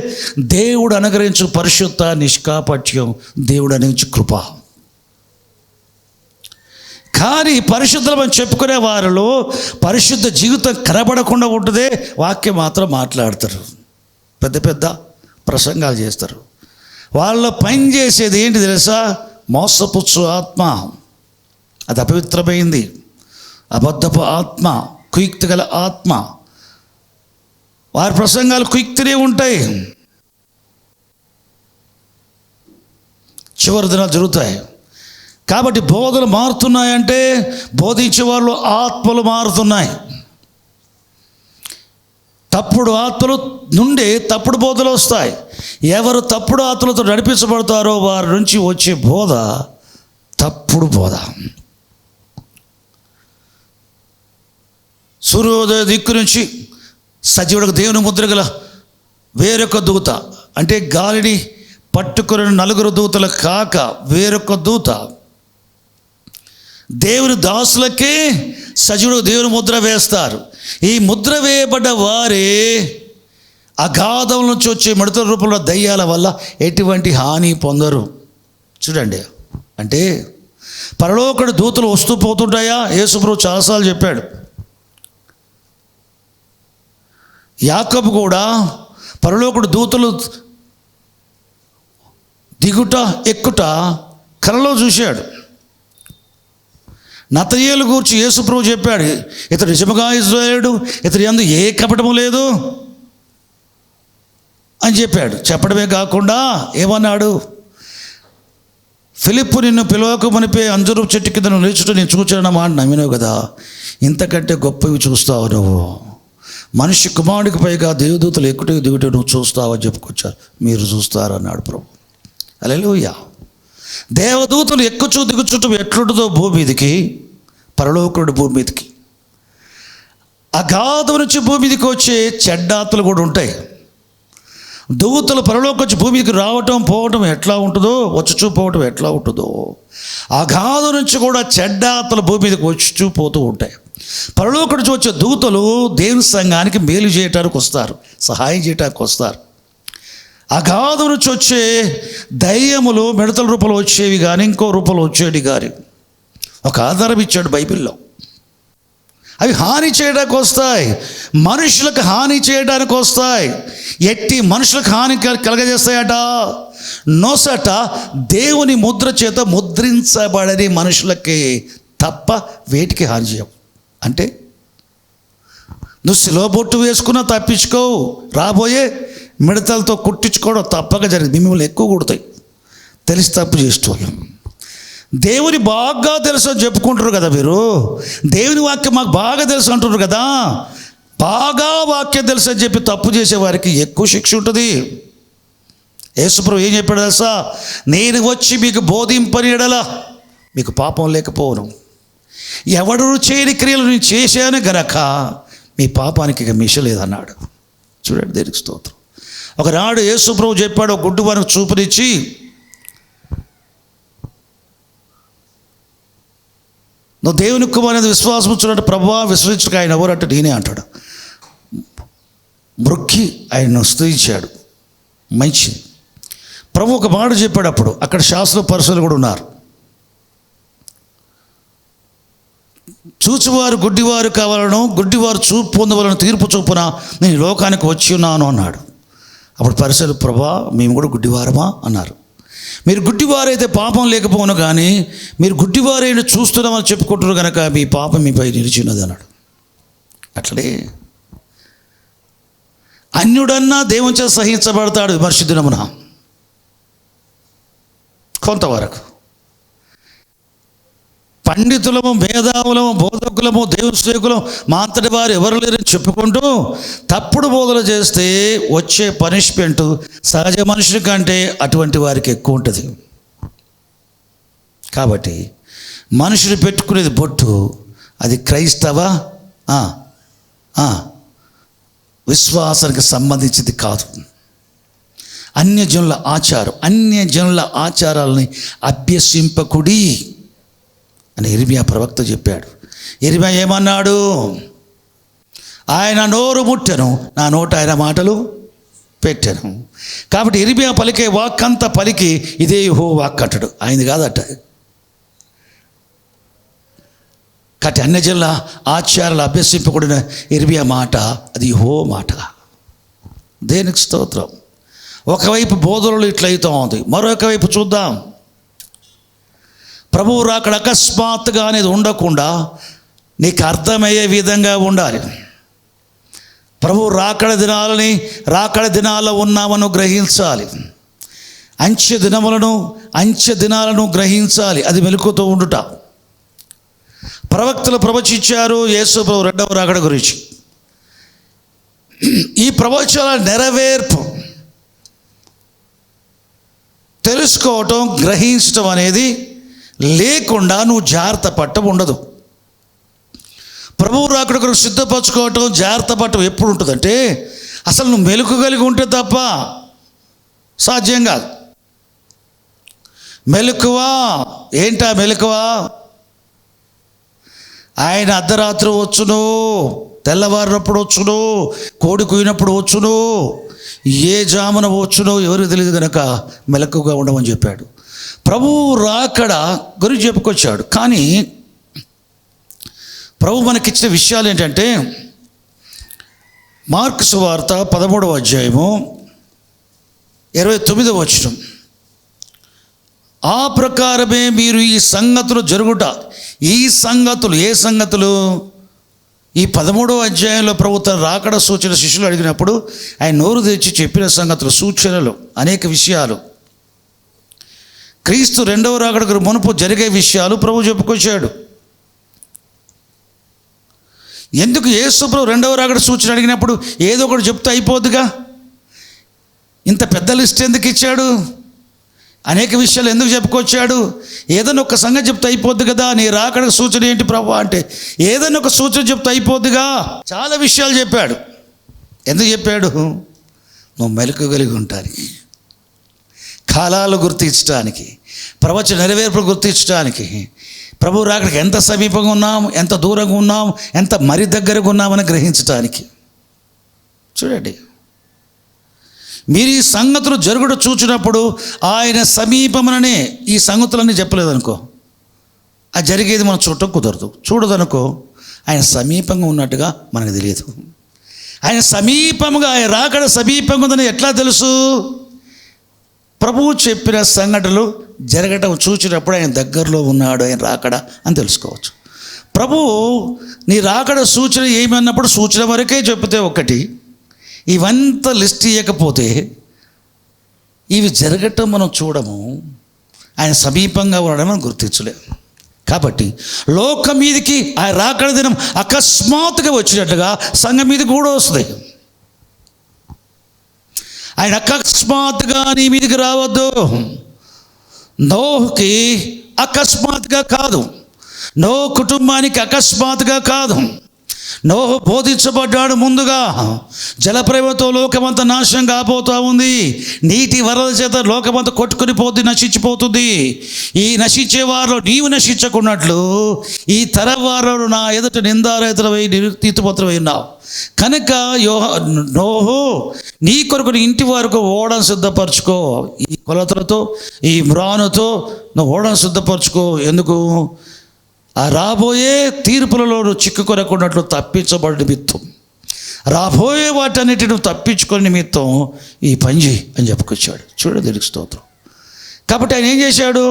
దేవుడు అనుగ్రహించు పరిశుద్ధ నిష్కాపట్యం, దేవుడు అనుగ్రహించు కృప. కానీ పరిశుద్ధులు అని చెప్పుకునే వారిలో పరిశుద్ధ జీవితం కనబడకుండా ఉంటుందే వాక్యం మాత్రం మాట్లాడతారు, పెద్ద పెద్ద ప్రసంగాలు చేస్తారు. వాళ్ళ పని చేసేది ఏంటి తెలుసా? మోసపుచ్చు ఆత్మ, అది అపవిత్రమైంది, అబద్ధపు ఆత్మ, కుయుక్తి గల ఆత్మ. వారి ప్రసంగాలు కుయుక్తినే ఉంటాయి. చివరి దినాలు జరుగుతాయి. కాబట్టి బోధలు మారుతున్నాయంటే బోధించే వాళ్ళు ఆత్మలు మారుతున్నాయి. తప్పుడు ఆత్మలు నుండి తప్పుడు బోధలు వస్తాయి. ఎవరు తప్పుడు ఆత్మలతో నడిపించబడతారో వారి నుంచి వచ్చే బోధ తప్పుడు బోధ. సూర్యోదయ దిక్కు నుంచి సజీవుడికి దేవుని ముద్ర గల వేరొక దూత, అంటే గాలిని పట్టుకుని 4 దూతలు కాక వేరొక దూత, దేవుని దాసులకే సజీవుడు దేవుని ముద్ర వేస్తారు. ఈ ముద్ర వేయబడ్డ వారే అగాధం నుంచి వచ్చే మిడతల రూపంలో దయ్యాల వల్ల ఎటువంటి హాని పొందరు. చూడండి, అంటే పరలోకడు దూతలు వస్తూ పోతుంటాయా? యేసుప్రభు చాలాసార్లు చెప్పాడు. యాకోబు కూడా పరలోకడు దూతలు దిగుట ఎక్కుట కలలో చూశాడు. నతనయేలు గూర్చి యేసుప్రభు చెప్పాడు, ఇతడు నిజముగా ఇశ్రాయేలుడు, ఇతడు యందు ఏ కపటము లేదు అని చెప్పాడు. చెప్పడమే కాకుండా ఏమన్నాడు? ఫిలిప్పు నిన్ను పిలవక మునిపే అంజూరపు చెట్టు కింద నువ్వు నిలుచుట నేను చూచానన్న మాట నమ్మినావు కదా, ఇంతకంటే గొప్పవి చూస్తావు నువ్వు. మనిషి కుమారుడికి పైగా దేవదూతలు ఎక్కుట దిగుట నువ్వు చూస్తావు అని చెప్పుకొచ్చారు. మీరు చూస్తారన్నాడు ప్రభు. హల్లెలూయా. దేవదూతలు ఎక్కుచూ దిగుచుట ఎట్లుంటుందో భూమి మీదికి, పరలోకుడు భూమి మీదికి, అగాధం నుంచి భూమి మీదకి వచ్చే చెడ్డాతులు కూడా ఉంటాయి. దూతలు పరలోకి వచ్చి భూమికి రావటం పోవటం ఎట్లా ఉంటుందో, వచ్చుచూ పోవటం ఎట్లా ఉంటుందో, అగాధం నుంచి కూడా చెడ్డాతులు భూమి మీదకి వచ్చుచూ పోతూ ఉంటాయి. పరలోకి నుంచి వచ్చే దూతలు దేవుని సంఘానికి మేలు చేయటానికి వస్తారు, సహాయం చేయటానికి వస్తారు. అగాధం నుంచి వచ్చే దయ్యములు మిడతల రూపంలో వచ్చేవి కానీ ఇంకో రూపంలో వచ్చేవి కానీ ఒక ఆధారం ఇచ్చాడు బైబిల్లో. అవి హాని చేయడానికి వస్తాయి, మనుషులకు హాని చేయడానికి వస్తాయి. ఎట్టి మనుషులకు హాని కలగజేస్తాయట, నొసట దేవుని ముద్ర చేత ముద్రించబడని మనుషులకి తప్ప వేటికి హాని చేయవు. అంటే నువ్వు శిలువ బొట్టు వేసుకున్నా తప్పించుకోవు, రాబోయే మిడతలతో కుట్టించుకోవడం తప్పక జరిగింది. మిమ్మల్ని ఎక్కువ కుడతాయి తెలిసి తప్పు చేసేవాళ్ళు. దేవుని బాగా తెలుసు అని చెప్పుకుంటారు కదా మీరు, దేవుని వాక్యం మాకు బాగా తెలుసు అంటున్నారు కదా, బాగా వాక్యం తెలుసు అని చెప్పి తప్పు చేసేవారికి ఎక్కువ శిక్ష ఉంటుంది. యేసుప్రభు ఏం చెప్పాడు తెలుసా? నేను వచ్చి మీకు బోధింపని ఎడల మీకు పాపం లేకపోవను, ఎవడు చేయని క్రియలు నేను చేశాను గనక మీ పాపానికి ఇక మిష లేదన్నాడు. చూడండి, దేనికి స్తోత్రం. ఒకనాడు యేసుప్రభు చెప్పాడు, ఒక గుడ్డు వారికి చూపునిచ్చి, నువ్వు దేవుని కుమారుని విశ్వాసం ఉంచున్నట్టు ప్రభువా విశ్వసించక ఆయన ఎవరంటే నేనే అంటాడు. మృక్కి ఆయన్ను స్తుతించాడు. మంచిది. ప్రభు ఒక మాట చెప్పాడు. అప్పుడు అక్కడ శాస్త్ర పరిశీలు కూడా ఉన్నారు. చూచువారు గుడ్డివారు కావాలను, గుడ్డివారు చూపు పొందవలను తీర్పు చొప్పున నేను లోకానికి వచ్చి ఉన్నాను అన్నాడు. అప్పుడు పరిశీలు, ప్రభా మేము కూడా గుడ్డివారమా అన్నారు. మీరు గుడ్డివారైతే పాపం లేకపోను, కానీ మీరు గుడ్డివారైనా చూస్తున్నామని చెప్పుకుంటున్నారు కనుక మీ పాపం మీపై నిలిచినది అన్నాడు. అట్లనే అన్యుడన్నా దేవుని చేత సహించబడతాడు విమర్శ దినమున కొంతవరకు. పండితులము, మేధావులము, బోధకులము, దేవుని సేవకులము మా అంతటి వారు ఎవరు లేరని చెప్పుకుంటూ తప్పుడు బోధలు చేస్తే వచ్చే పనిష్మెంట్ సహజ మనుషుల కంటే అటువంటి వారికి ఎక్కువ ఉంటుంది. కాబట్టి మనుషులు పెట్టుకునేది బొట్టు అది క్రైస్తవ విశ్వాసానికి సంబంధించింది కాదు. అన్యజనుల ఆచారం, అన్యజనుల ఆచారాలని అభ్యసింపకుడి అని ఇర్మియా ప్రవక్త చెప్పాడు. ఇర్మియా ఏమన్నాడు? ఆయన నోరు ముట్టెను, నా నోట ఆయన మాటలు పెట్టాను. కాబట్టి ఇర్మియా పలికే వాక్ అంతా పలికి ఇదే యెహోవా వాక్ అంటాడు, ఆయనది కాదట. కాబట్టి అన్యజనుల ఆచారాలు అభ్యసింపకూడిన ఇర్మియా మాట అది యెహోవా మాట. దేనికి స్తోత్రం. ఒకవైపు బోధనలు ఇట్లయితూ ఉంది, మరొక వైపు చూద్దాం. ప్రభువు రాకడ అకస్మాత్తుగా అనేది ఉండకుండా నీకు అర్థమయ్యే విధంగా ఉండాలి. ప్రభువు రాకడ దినాల్లో ఉన్నామను గ్రహించాలి. అంచె దినాలను గ్రహించాలి. అది మెలకుతో ఉండుట. ప్రవక్తలు ప్రవచించారు యేసు ప్రభు రెండవ రాకడ గురించి. ఈ ప్రవచనాల నెరవేర్పు తెలుసుకోవటం, గ్రహించటం అనేది లేకుండా నువ్వు జాగ్రత్త పట్టం ఉండదు. ప్రభువు రాకడ కొరకు సిద్ధపరచుకోవటం, జాగ్రత్త పట్టం ఎప్పుడు ఉంటుందంటే అసలు నువ్వు మెలకు కలిగి ఉంటే తప్ప సాధ్యం కాదు. మెలకువా ఏంటా మెలకువా? ఆయన అర్ధరాత్రి వచ్చును, తెల్లవారినప్పుడు వచ్చును, కోడి కూయినప్పుడు వచ్చును, ఏ జామున వచ్చునో ఎవరికి తెలియదు కనుక మెలకుగా ఉండమని చెప్పాడు. ప్రభువు రాకడ గురించి చెప్పుకొచ్చాడు. కానీ ప్రభు మనకిచ్చిన విషయాలు ఏంటంటే మార్కు సువార్త 13వ అధ్యాయము 29వ వచనం, ఆ ప్రకారమే మీరు ఈ సంగతులు జరుగుట. ఈ సంగతులు ఏ సంగతులు? ఈ 13వ అధ్యాయంలో ప్రభు తన రాకడ సూచన శిష్యులు అడిగినప్పుడు ఆయన నోరు తెచ్చి చెప్పిన సంగతులు, సూచనలు, అనేక విషయాలు. క్రీస్తు రెండవ రాకడకు మునుపు జరిగే విషయాలు ప్రభు చెప్పుకొచ్చాడు. ఎందుకు యేసు ప్రభు రెండవ రాకడ సూచన అడిగినప్పుడు ఏదో ఒకటి చెప్తే అయిపోద్దిగా? ఇంత పెద్ద లిస్ట్ ఎందుకు ఇచ్చాడు? అనేక విషయాలు ఎందుకు చెప్పుకొచ్చాడు? ఏదైనా ఒక సంగతి చెప్తే అయిపోద్ది కదా. నీ రాకడ సూచన ఏంటి ప్రభు అంటే ఏదైనా ఒక సూచన చెప్తే అయిపోద్దిగా. చాలా విషయాలు చెప్పాడు. ఎందుకు చెప్పాడు? నువ్వు మెలకు కలిగి ఉండటానికి, కాలాలు గుర్తించడానికి, ప్రవచన నెరవేర్పులు గుర్తించడానికి, ప్రభు రాకడికి ఎంత సమీపంగా ఉన్నాం, ఎంత దూరంగా ఉన్నాం, ఎంత మరి దగ్గరగా ఉన్నామని గ్రహించటానికి. చూడండి, మీరు ఈ సంగతులు జరుగుట చూచినప్పుడు ఆయన సమీపమననే ఈ సంగతులన్నీ చెప్పలేదనుకో, అది జరిగేది మనం చూడటం కుదరదు. చూడదనుకో, ఆయన సమీపంగా ఉన్నట్టుగా మనకు తెలియదు. ఆయన సమీపంగా, ఆయన రాకడ సమీపంగా ఉందని ఎట్లా తెలుసు? ప్రభువు చెప్పిన సంఘటనలు జరగటం చూచినప్పుడు ఆయన దగ్గరలో ఉన్నాడు, ఆయన రాకడ అని తెలుసుకోవచ్చు. ప్రభువు నీ రాకడ సూచన ఏమన్నప్పుడు సూచన వరకే చెప్తే ఒకటి, ఇవంతా లిస్ట్ ఇవ్వకపోతే ఇవి జరగటం మనం చూడము, ఆయన సమీపంగా ఉండడం మనం గుర్తించలేము. కాబట్టి లోకం మీదకి ఆయన రాకడ దినం అకస్మాత్తుగా వచ్చినట్టుగా సంఘం మీదకి కూడా వస్తుంది. ఆయన అకస్మాత్తుగా నీ మీదకి రావద్దు. నోహుకి అకస్మాత్తుగా కాదు, నోహు కుటుంబానికి అకస్మాత్తుగా కాదు. నోహు బోధించబడ్డాడు ముందుగా. జలప్రలయంతో లోకమంతా నాశనం కాబోతూ ఉంది. నీటి వరద చేత లోకమంతా కొట్టుకుని పోతుంది, నశించిపోతుంది. ఈ నశించే వారిలో నీవు నశించకున్నట్లు ఈ తరం వారిలో నా ఎదుట నిందారహితులవై నీతిమంతులవై ఉన్నావు. కనుక నోహు నీ కొరకు నీ ఇంటి వరకు ఓడను సిద్ధపరచుకో. ఈ కొలతలతో, ఈ మ్రానుతో నువ్వు ఓడను సిద్ధపరచుకో. ఎందుకు? ఆ రాబోయే తీర్పులలో చిక్కుకొనకున్నట్లు తప్పించబడి నిమిత్తం, రాబోయే వాటన్నిటిని తప్పించుకొని నిమిత్తం ఈ పని అని చెప్పుకొచ్చాడు. చూడండి, దేవునికి స్తోత్రం. కాబట్టి ఆయన ఏం చేశాడు?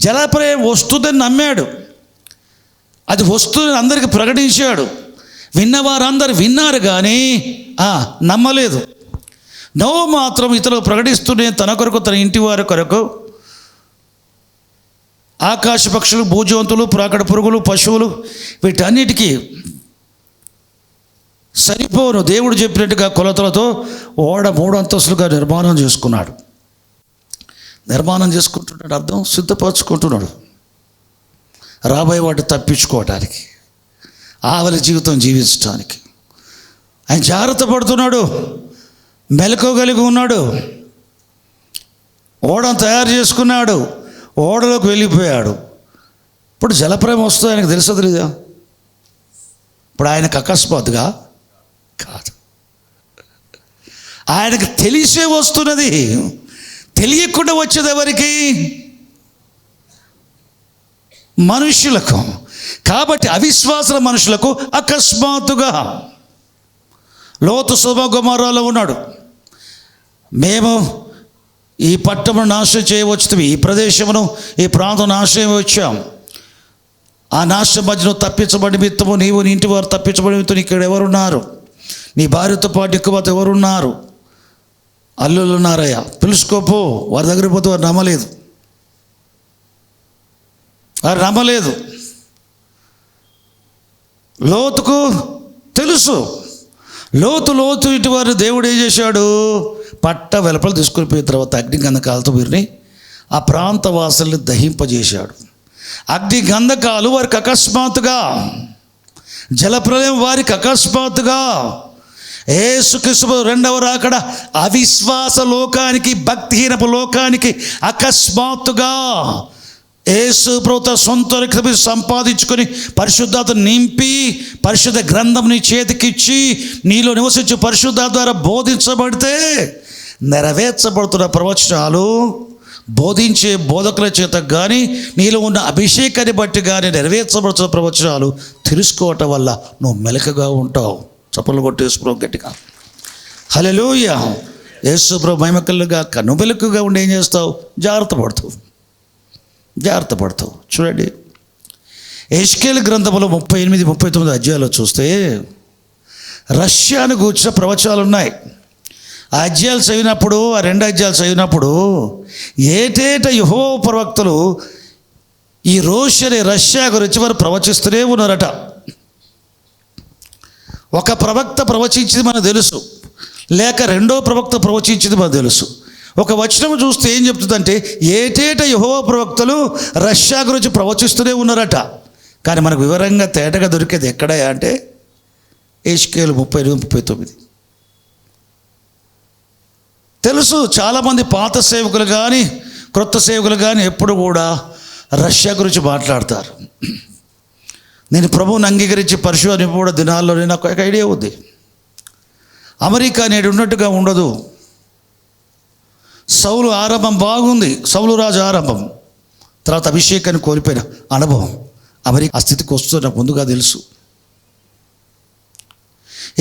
జలప్రలయం వస్తుందని నమ్మాడు. అది వస్తుందని అందరికీ ప్రకటించాడు. విన్నవారందరూ విన్నారు కానీ నమ్మలేదు. నోహు మాత్రం ఇతరులు ప్రకటిస్తూనే తన కొరకు, తన ఇంటి వారి కొరకు, ఆకాశ పక్షులు, భూజంతువులు, ప్రాకడ పురుగులు, పశువులు, వీటన్నిటికీ సరిపోను దేవుడు చెప్పినట్టుగా కొలతలతో ఓడ 3 అంతస్తులుగా నిర్మాణం చేసుకున్నాడు. నిర్మాణం చేసుకుంటున్నాడు అర్థం సిద్ధపరచుకుంటున్నాడు రాబోయే వాటిని తప్పించుకోవటానికి, ఆవలి జీవితం జీవించడానికి. ఆయన జాగ్రత్త పడుతున్నాడు, మెలకువగలిగి ఉన్నాడు. ఓడను తయారు చేసుకున్నాడు, ఓడలోకి వెళ్ళిపోయాడు. ఇప్పుడు జలప్రలయం వస్తుంది ఆయనకు తెలుసా తెలీదా? ఇప్పుడు ఆయనకు అకస్మాత్తుగా కాదు, ఆయనకు తెలిసే వస్తున్నది. తెలియకుండా వచ్చేది ఎవరికి? మనుష్యులకు. కాబట్టి అవిశ్వాస మనుషులకు అకస్మాత్తుగా. లోతు సొదొమ గొమొర్రాలో ఉన్నాడు. మేము ఈ పట్టణమును నాశనం చేయవచ్చు, ఈ ప్రదేశమును, ఈ ప్రాంతం నాశనం వచ్చాం. ఆ నాశనం మధ్యలో తప్పించబడి నిమిత్తము నీవు, నీ ఇంటి వారు తప్పించబడి నిమిత్తం ఇక్కడ ఎవరున్నారు? నీ భార్యతో పాటు ఎక్కువ ఎవరున్నారు? అల్లుళ్ళు ఉన్నారయ్యా, పిలుచుకోపో. వారి దగ్గర పోతే వారు నమ్మలేదు. లోతుకు తెలుసు. లోతు ఇటు వారు దేవుడు ఏం చేశాడు? పట్ట వెలపలు తీసుకుని పోయిన తర్వాత అగ్ని గంధకాలతో వీరిని, ఆ ప్రాంత వాసుల్ని దహింపజేశాడు. అగ్ని గంధకాలు వారికి అకస్మాత్తుగా, జలప్రలయం వారికి అకస్మాత్తుగా. యేసుక్రీస్తు రెండవ రాకడ అవిశ్వాస లోకానికి, భక్తిహీనపు లోకానికి అకస్మాత్తుగా. యేసు ప్రభువు సొంత రక్తం సంపాదించుకొని పరిశుద్ధాత్మ నింపి, పరిశుద్ధ గ్రంథం నీ చేతికిచ్చి, నీలో నివసించే పరిశుద్ధాత్మ ద్వారా బోధించబడితే నెరవేర్చబడుతున్న ప్రవచనాలు బోధించే బోధకుల చేత కానీ, నీలో ఉన్న అభిషేకాన్ని బట్టి కానీ నెరవేర్చబడుతున్న ప్రవచనాలు తెలుసుకోవటం వల్ల నువ్వు మెలకగా ఉంటావు. చప్పలు కొట్టేసుకో గట్టిగా. హల్లెలూయా. యేసు ప్రభు మహిమకలుగా నువ్వు మెలకుగా ఉండి ఏం చేస్తావు? జాగ్రత్త పడతావు. చూడండి, యెహెజ్కేలు గ్రంథంలో 38-39 అధ్యాయాలు చూస్తే రష్యాను గూర్చిన ప్రవచనాలు ఉన్నాయి. ఆ అధ్యాయాలు చదివినప్పుడు, ఆ 2 అధ్యాయాలు చదివినప్పుడు ఏటేట యెహోవా ప్రవక్తలు ఈ రష్యా గురించి వారు ప్రవచిస్తూనే ఉన్నారట. ఒక ప్రవక్త ప్రవచించింది మనకు తెలుసు, లేక రెండో ప్రవక్త ప్రవచించింది మనకు తెలుసు. ఒక వచనం చూస్తే ఏం చెప్తుందంటే ఏటేట యెహోవా ప్రవక్తలు రష్యా గురించి ప్రవచిస్తూనే ఉన్నారట. కానీ మనకు వివరంగా తేటగా దొరికేది ఎక్కడ అంటే యెహెజ్కేలు 38-39. తెలుసు, చాలామంది పాత సేవకులు కానీ క్రొత్త సేవకులు కానీ ఎప్పుడు కూడా రష్యా గురించి మాట్లాడతారు. నేను ప్రభువుని అంగీకరించి పరిశోధన కూడా దినాల్లోనే నాకు ఒక ఐడియా ఉంది. అమెరికా నేడు ఉన్నట్టుగా ఉండదు. సౌలు ఆరంభం బాగుంది, సౌలు రాజు ఆరంభం, తర్వాత అభిషేకాన్ని కోల్పోయిన అనుభవం. అమెరికా ఆ స్థితికి వస్తున్న ముందుగా తెలుసు.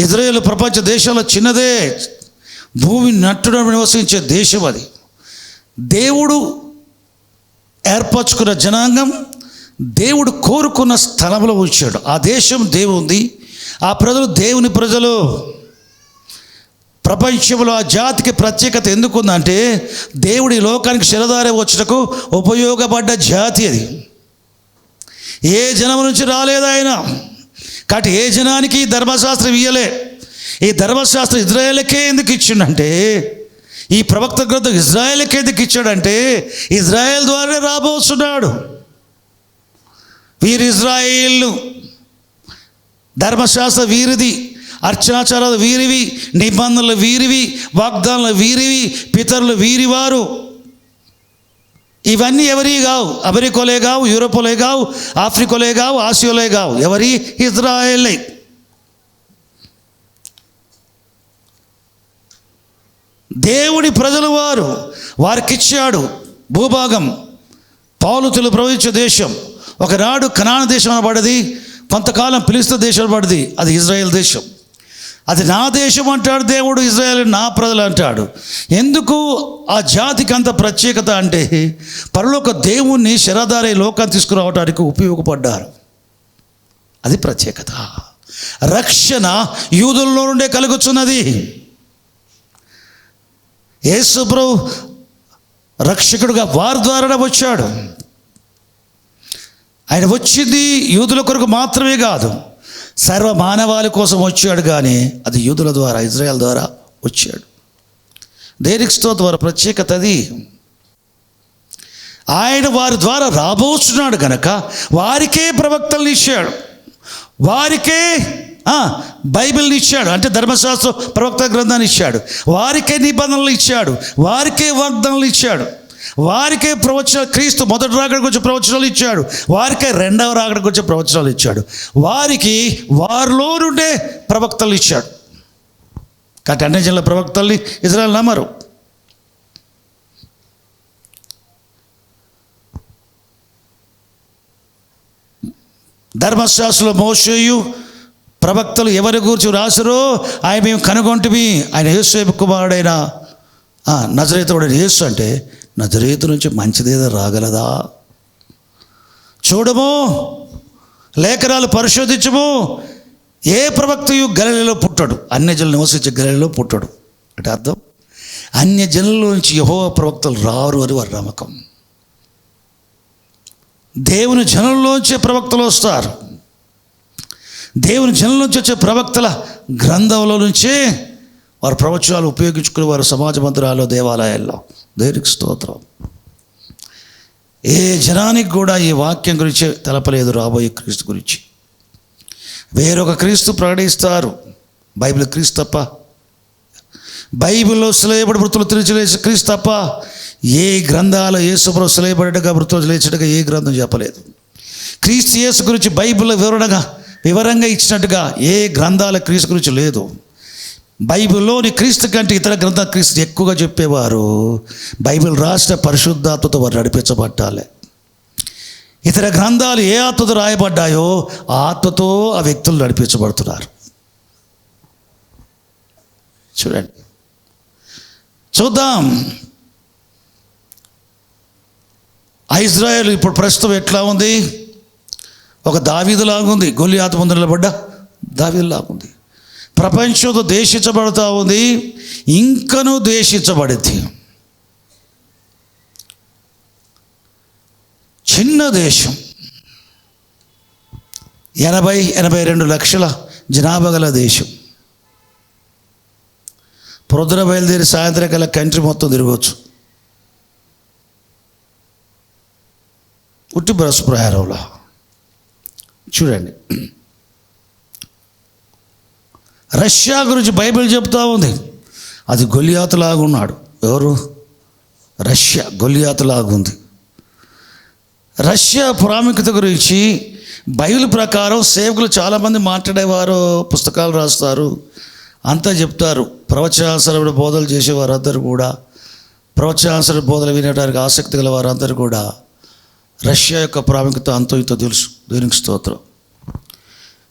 ఇజ్రాయేల్ ప్రపంచ దేశాల్లో చిన్నదే, భూమి నట్టున నివసించే దేశం అది. దేవుడు ఏర్పరచుకున్న జనాంగం, దేవుడు కోరుకున్న స్థలంలో ఉంచాడు. ఆ దేశం దేవుంది, ఆ ప్రజలు దేవుని ప్రజలు. ప్రపంచంలో ఆ జాతికి ప్రత్యేకత ఎందుకుందంటే దేవుడి లోకానికి శిరధార వచ్చటకు ఉపయోగపడ్డ జాతి అది. ఏ జనం నుంచి రాలేదు ఆయన. కాబట్టి ఏ జనానికి ఈ ధర్మశాస్త్రం ఇయ్యలే. ఈ ధర్మశాస్త్రం ఇజ్రాయేల్కే ఎందుకు ఇచ్చిండంటే, ఈ ప్రవక్త గ్రంథం ఇజ్రాయేల్కే ఎందుకు ఇచ్చాడంటే ఇజ్రాయేల్ ద్వారానే రాబోతున్నాడు. వీరు ఇజ్రాయేలు, ధర్మశాస్త్రం వీరిది, అర్చనాచారాలు వీరివి, నిబంధనలు వీరివి, వాగ్దానాలు వీరివి, పితరులు వీరివారు. ఇవన్నీ ఎవరి కావు, అమెరికోలే కావు, యూరోపోలే కావు, ఆఫ్రికోలే కావు, ఆసియాలే కావు, ఎవరి ఇజ్రాయేలే. దేవుడి ప్రజలు వారు, వారికిచ్చాడు భూభాగం. పౌలుతులు ప్రవహించే దేశం. ఒకనాడు కనాను దేశం అనబడ్డది, కొంతకాలం ఫిలిష్తీయ దేశం పడింది, అది ఇజ్రాయెల్ దేశం. అది నా దేశం అంటాడు దేవుడు, ఇజ్రాయెల్ నా ప్రజలు అంటాడు. ఎందుకు ఆ జాతికి అంత ప్రత్యేకత అంటే పరలోక దేవుణ్ణి శరధారే లోకాన్ని తీసుకురావడానికి ఉపయోగపడ్డారు. అది ప్రత్యేకత. రక్షణ యూదుల్లో నుండే కలుగుతున్నది. యేసు ప్రభు రక్షకుడుగా వారి ద్వారానే వచ్చాడు. ఆయన వచ్చింది యూదుల కొరకు మాత్రమే కాదు, సర్వ మానవాళి కోసం వచ్చాడు. కానీ అది యూదుల ద్వారా, ఇజ్రాయెల్ ద్వారా వచ్చాడు. దేనికి స్తోత్రం, ప్రత్యేకత అది. ఆయన వారి ద్వారా రాబోతున్నాడు కనుక వారికే ప్రవక్తలను ఇచ్చాడు, వారికే బైబిల్ని ఇచ్చాడు, అంటే ధర్మశాస్త్ర ప్రవక్త గ్రంథాన్ని ఇచ్చాడు, వారికే నిబంధనలు ఇచ్చాడు, వారికే వాగ్దానాలు ఇచ్చాడు, వారికే ప్రవచనాలు, క్రీస్తు మొదటి రాకడ గురించి ప్రవచనాలు ఇచ్చాడు, వారికే రెండవ రాకడ గురించి ప్రవచనాలు ఇచ్చాడు, వారికి వారిలో నుండే ప్రవక్తలు ఇచ్చాడు. కాబట్టి అన్ని జనుల ప్రవక్తల్ని ఇజ్రాయెల్ నమ్మరు. ధర్మశాస్త్రంలో మోషేయు ప్రవక్తలు ఎవరి గురించి రాసరో ఆయన మేము కనుగొంటివి. ఆయన యేసు కుమారుడైన నజరేతుడైన యేసు అంటే నజరేతు నుంచి మంచిదేదో రాగలదా? చూడము, లేఖనాలు పరిశోధించము. ఏ ప్రవక్తయు గలిలయలో పుట్టాడు, అన్యజనులు నివసించే గలిలయలో పుట్టాడు అంటే అర్థం అన్యజనుల నుంచి యెహోవా ప్రవక్తలు రారు అని వారి నమ్మకం. దేవుని జనుల్లోంచే ప్రవక్తలు వస్తారు. దేవుని జనుల నుంచి వచ్చే ప్రవక్తల గ్రంథంలో నుంచే వారు ప్రవచనాలు ఉపయోగించుకుని వారు సమాజ మందిరాల్లో, దేవాలయాల్లో. దేవునికి స్తోత్రం. ఏ జనానికి కూడా ఈ వాక్యం గురించి తెలపలేదు, రాబోయే క్రీస్తు గురించి. వేరొక క్రీస్తు ప్రకటిస్తారు, బైబిల్ క్రీస్తు తప్ప, బైబిల్లో సిలువబడి మృతులు తిరిగి లేచి క్రీస్తు తప్ప ఏ గ్రంథాలు యేసు ప్రభు సిలువబడగా మృతులు లేచడగా ఏ గ్రంథం చెప్పలేదు. క్రీస్తు యేసు గురించి బైబిల్లో వివరంగా ఇచ్చినట్టుగా ఏ గ్రంథాల క్రీస్తు గురించి లేదు. బైబిల్లోని క్రీస్తు కంటే ఇతర గ్రంథాల క్రీస్తు ఎక్కువగా చెప్పేవారు బైబిల్ రాసిన పరిశుద్ధాత్మతో వారు నడిపించబట్టాలి. ఇతర గ్రంథాలు ఏ ఆత్మతో రాయబడ్డాయో ఆ ఆత్మతో ఆ వ్యక్తులు నడిపించబడుతున్నారు. చూడండి, చూద్దాం. ఇజ్రాయేల్ ఇప్పుడు ప్రస్తుతం ఎట్లా ఉంది? ఒక దావీదులాగుంది, గొలియాతు ముందు నిలబడ్డ దావీదులాగుంది. ప్రపంచంతో దేశించబడుతూ ఉంది, ఇంకనూ దేశించబడింది. చిన్న దేశం, 80-82 లక్షల జనాభా గల దేశం. ప్రొద్దున బయలుదేరి సాయంత్రం కల్లా కంట్రీ మొత్తం తిరగవచ్చు, ఉట్టి బస్సు ప్రయాణంలో. చూడండి, రష్యా గురించి బైబిల్ చెప్తా ఉంది, అది గొలియాతులాగా ఉన్నాడు. ఎవరు? రష్యా గొలియాతులాగా ఉంది. రష్యా ప్రాముఖ్యత గురించి బైబిల్ ప్రకారం సేవకులు చాలామంది మాట్లాడేవారు, పుస్తకాలు రాస్తారు, అంతా చెప్తారు. ప్రవచనానుసరమైన బోధలు చేసేవారు అందరూ కూడా, ప్రవచనానుసర బోధలు వినడానికి ఆసక్తి గల వారందరూ కూడా రష్యా యొక్క ప్రాముఖ్యత అంతో ఇంతో తెలుసు. దేవునికి స్తోత్రం.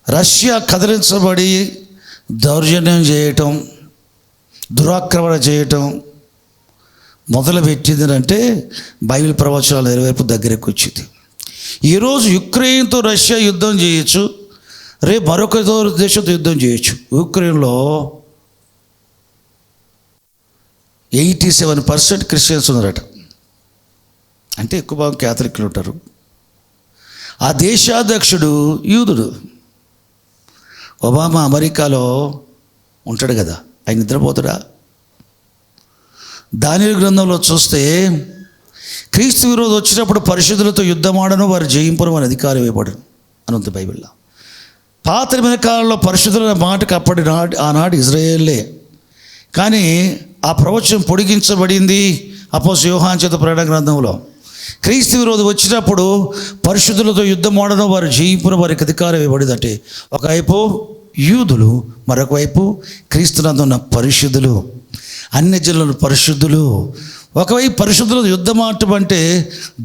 రష్యా కదిలించబడి దౌర్జన్యం చేయటం, దురాక్రమణ చేయటం మొదలుపెట్టింది అంటే బైబిల్ ప్రవచనాలు నెరవేర్పు దగ్గరికి వచ్చింది. ఈరోజు యుక్రెయిన్తో రష్యా యుద్ధం చేయొచ్చు, రేపు మరొక దేశంతో యుద్ధం చేయొచ్చు. యుక్రెయిన్లో 87% క్రిస్టియన్స్ ఉన్నారట, అంటే ఎక్కువ భాగం క్యాథలిక్లు ఉంటారు. ఆ దేశాధ్యక్షుడు యూదుడు. ఒబామా అమెరికాలో ఉంటాడు కదా, ఆయన నిద్రపోతాడా? దానియేలు గ్రంథంలో చూస్తే క్రీస్తు విరోధం వచ్చినప్పుడు పరిశుద్ధులతో యుద్ధమాడను, వారు జయింపును అని అధికారం ఇవ్వబడను అని ఉంది బైబిల్లో. పాత నిబంధన కాలంలో పరిశుద్ధుల మాటకు ఆనాడు ఇజ్రాయేలే, కానీ ఆ ప్రవచనం పొడిగించబడింది అపోస్తలుడైన యోహాను చేత ప్రకటన గ్రంథంలో. క్రీస్తు విరోధం వచ్చినప్పుడు పరిశుద్ధులతో యుద్ధమాడను, వారు జయింపును, వారికి అధికారం ఇవ్వబడింది. అంటే ఒకవైపు యూదులు, మరొక వైపు క్రీస్తునందు ఉన్న పరిశుద్ధులు, అన్ని జనులను పరిశుద్ధులు. ఒకవైపు పరిశుద్ధులతో యుద్ధమాటం అంటే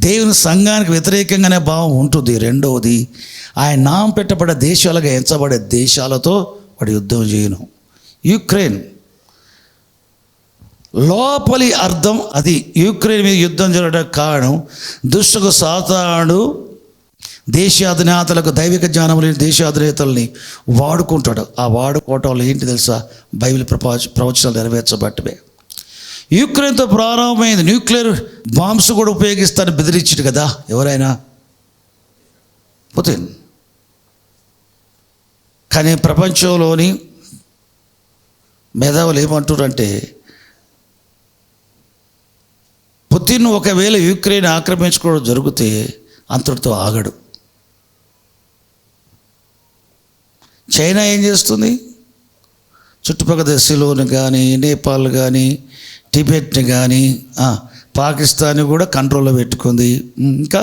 దేవుని సంఘానికి వ్యతిరేకంగానే భావం ఉంటుంది. రెండవది, ఆయన నామం పెట్టబడే దేశాలుగా ఎంచబడే దేశాలతో వాడు యుద్ధం చేయను. యుక్రెయిన్ లోపలి అర్థం అది. యుక్రెయిన్ మీద యుద్ధం జరగడానికి కారణం దుష్టుకు సాతానుడు దేశాధినేతలకు, దైవిక జ్ఞానం లేని దేశాధినేతల్ని వాడుకుంటాడు. ఆ వాడుకోవటంలో ఏంటి తెలుసా? బైబిల్ ప్రవచనాలు నెరవేర్చబట్టమే. యుక్రెయిన్తో ప్రారంభమైంది. న్యూక్లియర్ బాంబ్స్ కూడా ఉపయోగిస్తారని బెదిరించాడు కదా ఎవరైనా, పుతిన్. కానీ ప్రపంచంలోని మేధావులు ఏమంటారంటే, పుతిన్ ఒకవేళ యుక్రెయిన్ ఆక్రమించుకోవడం జరిగితే అంతటితో ఆగడు. చైనా ఏం చేస్తుంది? చుట్టుపక్కల దేశాలను కానీ, నేపాల్ కానీ, టిబెట్ని కానీ, పాకిస్తాన్ కూడా కంట్రోల్లో పెట్టుకుంది. ఇంకా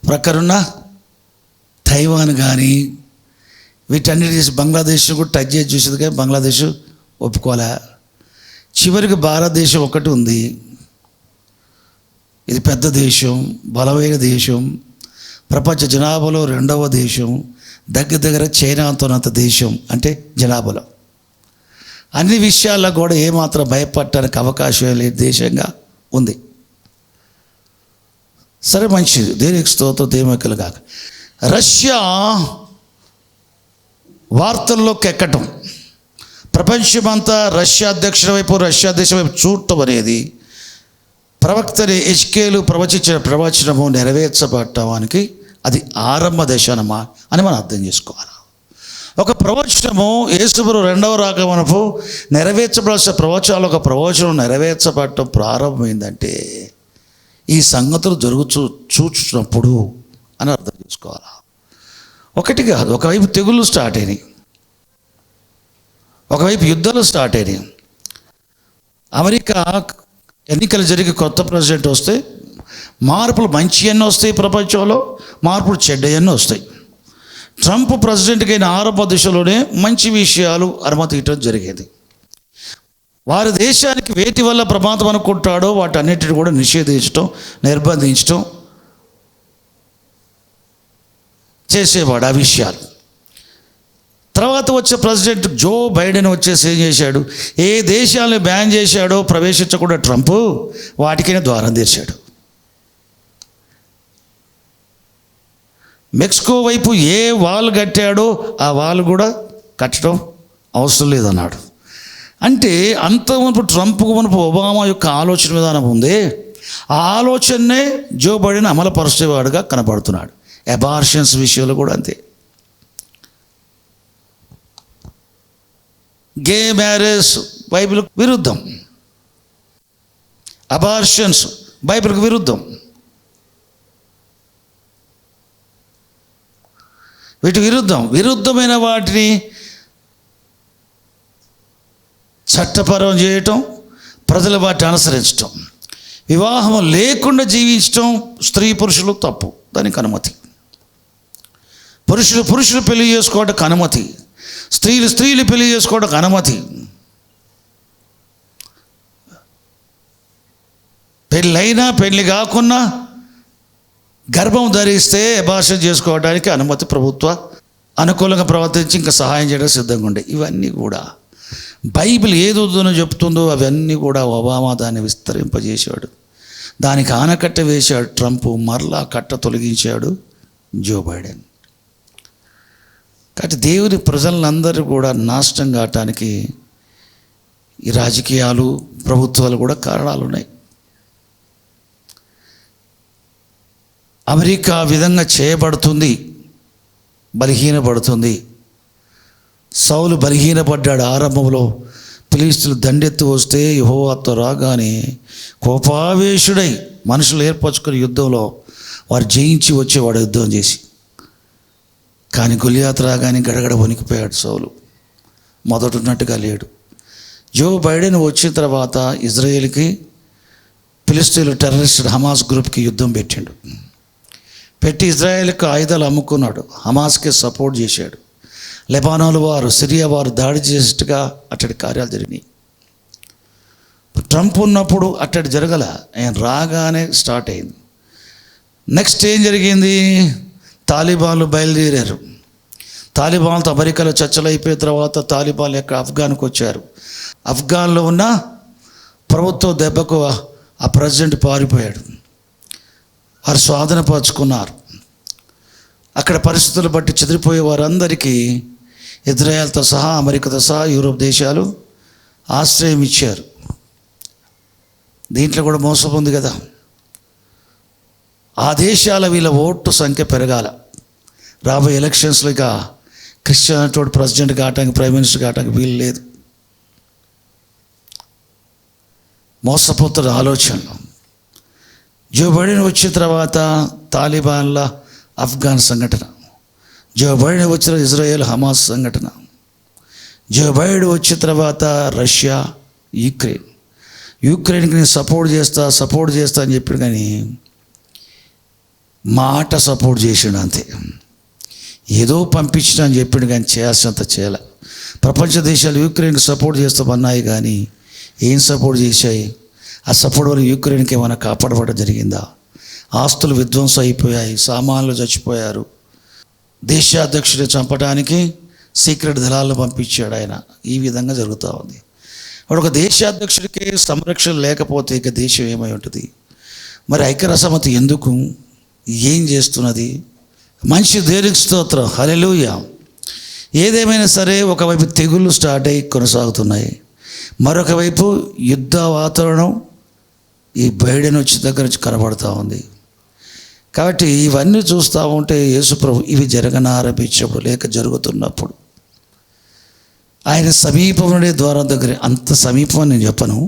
ప్రక్కనున్న తైవాన్ కానీ, వీటన్నిటి చేసి బంగ్లాదేశ్ కూడా టచ్ చేసి చూసేది, కానీ బంగ్లాదేశ్ ఒప్పుకోలే. చివరికి భారతదేశం ఒకటి ఉంది. ఇది పెద్ద దేశం, బలమైన దేశం, ప్రపంచ జనాభాలో 2వ దేశం, దగ్గర చైనాతోనంత దేశం, అంటే జనాభాలో అన్ని విషయాల్లో కూడా ఏమాత్రం భయపడటానికి అవకాశం లేని దేశంగా ఉంది. సరే, మంచిది, దేనికి స్తోత్రం, దేవునికలు కాక. రష్యా వార్తల్లోకి ఎక్కటం, ప్రపంచమంతా రష్యా అధ్యక్షుల వైపు, రష్యా దేశం వైపు చూడటం అనేది ప్రవక్తని హెజ్కేలు ప్రవచించిన ప్రవచనము నెరవేర్చబడటానికి అది ఆరంభ దశనమా అని మనం అర్థం చేసుకోవాలి. ఒక ప్రవచనము యేసుప్రభు 2వ రాకమునపు నెరవేర్చబడాల్సిన ప్రవచనాలు, ఒక ప్రవచనం నెరవేర్చబడటం ప్రారంభమైందంటే ఈ సంగతులు చూచున్నప్పుడు అని అర్థం చేసుకోవాలి. ఒకటి కాదు, ఒకవైపు తెగుళ్ళు స్టార్ట్ అయినాయి, ఒకవైపు యుద్ధాలు స్టార్ట్ అయినాయి. అమెరికా ఎన్నికలు జరిగి కొత్త ప్రెసిడెంట్ వస్తే మార్పులు మంచి అన్నీ వస్తాయి, ప్రపంచంలో మార్పులు చెడ్డయన్నీ వస్తాయి. ట్రంప్ ప్రెసిడెంట్కి అయిన ఆరంభ దిశలోనే మంచి విషయాలు అనుమతి ఇవ్వడం జరిగేది. వారి దేశానికి వేటి వల్ల ప్రమాదం అనుకుంటాడో వాటన్నిటిని కూడా నిషేధించడం, నిర్బంధించడం చేసేవాడు ఆ విషయాలు. తర్వాత వచ్చే ప్రెసిడెంట్ జో బైడెన్ వచ్చేసి ఏం చేశాడు? ఏ దేశాలను బ్యాన్ చేశాడో ప్రవేశించకుండా ట్రంప్ వాటికైనా ద్వారం తెరిచాడు. మెక్సికో వైపు ఏ వాల్ కట్టాడో ఆ వాల్ కూడా కట్టడం అవసరం లేదన్నాడు. అంటే అంతవరకు ట్రంప్ వరకు ఒబామా యొక్క ఆలోచన విధానం ఉంది. ఆ ఆలోచననే జో బైడెన్ అమలుపరిచేవాడుగా కనబడుతున్నాడు. అబార్షన్స్ విషయంలో కూడా అంతే. గే మ్యారేజ్ బైబిల్కు విరుద్ధం, అబార్షన్స్ బైబిల్కు విరుద్ధం. వీటి విరుద్ధమైన వాటిని చట్టపరం చేయటం, ప్రజలు వాటిని అనుసరించటం, వివాహం లేకుండా జీవించటం స్త్రీ పురుషులు తప్పు, దానికి అనుమతి. పురుషులు పెళ్లి చేసుకోవడానికి అనుమతి, స్త్రీలు పెళ్లి చేసుకోవడానికి అనుమతి. పెళ్ళైనా పెళ్ళి కాకున్నా గర్భం ధరిస్తే అబార్షన్ చేసుకోవడానికి అనుమతి. ప్రభుత్వ అనుకూలంగా ప్రవర్తించి ఇంకా సహాయం చేయడానికి సిద్ధంగా ఉండే. ఇవన్నీ కూడా బైబిల్ ఏదొద్దునో చెప్తుందో అవన్నీ కూడా ఒబామా దాన్ని విస్తరింపజేశాడు. దానికి ఆనకట్ట వేశాడు ట్రంప్, మరలా కట్ట తొలగించాడు జో బైడెన్. కాబట్టి దేవుని ప్రజలందరూ కూడా నాశనం కావటానికి ఈ రాజకీయాలు, ప్రభుత్వాలు కూడా కారణాలు ఉన్నాయి. అమెరికా విధంగా చేయబడుతుంది, బలహీనపడుతుంది. సౌలు బలహీనపడ్డాడు ఆరంభంలో. ఫిలిష్తీయులు దండెత్తి వస్తే యెహోవాతో రాగానే కోపావేశుడై మనుషులు ఏర్పరచుకుని యుద్ధంలో వారు జయించి వచ్చేవాడు యుద్ధం చేసి. కానీ గొలియాతు రాగానే గడగడ వణికిపోయాడు సౌలు, మొదటున్నట్టుగా లేడు. జో బైడెన్ వచ్చిన తర్వాత ఇజ్రాయేల్కి ఫిలిష్తీయులు టెర్రరిస్ట్ హమాస్ గ్రూప్కి యుద్ధం పెట్టి ఇజ్రాయేల్కి ఆయుధాలు అమ్ముకున్నాడు, హమాస్కి సపోర్ట్ చేశాడు. లెబానోన్ వారు, సిరియా వారు దాడి చేసేట్టుగా అట్టడి కార్యాలు జరిగినాయి. ట్రంప్ ఉన్నప్పుడు అట్టడి జరగల, ఆయన రాగానే స్టార్ట్ అయింది. నెక్స్ట్ ఏం జరిగింది? తాలిబాన్లు బయలుదేరారు. తాలిబాన్లతో అమెరికాలో చర్చలు అయిపోయిన తర్వాత తాలిబాన్లు ఎక్కడ ఆఫ్ఘన్కి వచ్చారు. ఆఫ్ఘన్లో ఉన్న ప్రభుత్వ దెబ్బకు ఆ ప్రెసిడెంట్ పారిపోయాడు. వారు స్వాధీనపరుచుకున్నారు. అక్కడ పరిస్థితులు బట్టి చెదిరిపోయే వారందరికీ ఇజ్రాయెల్తో సహా, అమెరికాతో సహా యూరోప్ దేశాలు ఆశ్రయం ఇచ్చారు. దీంట్లో కూడా మోసం ఉంది కదా. ఆ దేశాల వీళ్ళ ఓటు సంఖ్య పెరగాల. రాబోయే ఎలక్షన్స్లో ఇక క్రిస్టియన్ తోటి ప్రెసిడెంట్ కావటానికి, ప్రైమ్ మినిస్టర్ కావటానికి వీలు లేదు. మోసపోతున్న ఆలోచనలు. జో బైడెన్ వచ్చిన తర్వాత తాలిబాన్ల ఆఫ్ఘన్ సంఘటన, జో బైడెన్ వచ్చిన ఇజ్రాయెల్ హమాస్ సంఘటన, జో బైడెన్ వచ్చిన తర్వాత రష్యా, యుక్రెయిన్కి నేను సపోర్ట్ చేస్తా అని చెప్పాడు. కానీ మాట సపోర్ట్ చేసాడు అంతే. ఏదో పంపించిన అని చెప్పాడు కానీ చేయాల్సినంత చేయాల. ప్రపంచ దేశాలు యుక్రెయిన్కి సపోర్ట్ చేస్తామన్నాయి కానీ ఏం సపోర్ట్ చేశాయి? ఆ సపోర్ట్ వల్ల యుక్రెయిన్కి ఏమైనా కాపాడబడడం జరిగిందా? ఆస్తులు విధ్వంసం అయిపోయాయి, సామాన్లు చచ్చిపోయారు. దేశాధ్యక్షుడిని చంపడానికి సీక్రెట్ దళాలను పంపించాడు ఆయన. ఈ విధంగా జరుగుతూ ఉంది. ఇప్పుడు ఒక దేశాధ్యక్షుడికి సంరక్షణ లేకపోతే ఇక దేశం ఏమై ఉంటుంది? మరి ఐక్యరాజ్యసమితి ఎందుకు, ఏం చేస్తున్నది? మంచి దేవునికి స్తోత్రం, హల్లెలూయా. ఏదేమైనా సరే, ఒకవైపు తెగుళ్ళు స్టార్ట్ అయ్యి కొనసాగుతున్నాయి, మరొక వైపు యుద్ధ వాతావరణం ఈ బైడెన్ వచ్చి దగ్గర నుంచి కనబడుతూ ఉంది. కాబట్టి ఇవన్నీ చూస్తూ ఉంటే యేసుప్రభు ఇవి జరగనారంభించినప్పుడు, లేక జరుగుతున్నప్పుడు, ఆయన సమీపం నుండే ద్వారం దగ్గర, అంత సమీపం అని నేను చెప్పను,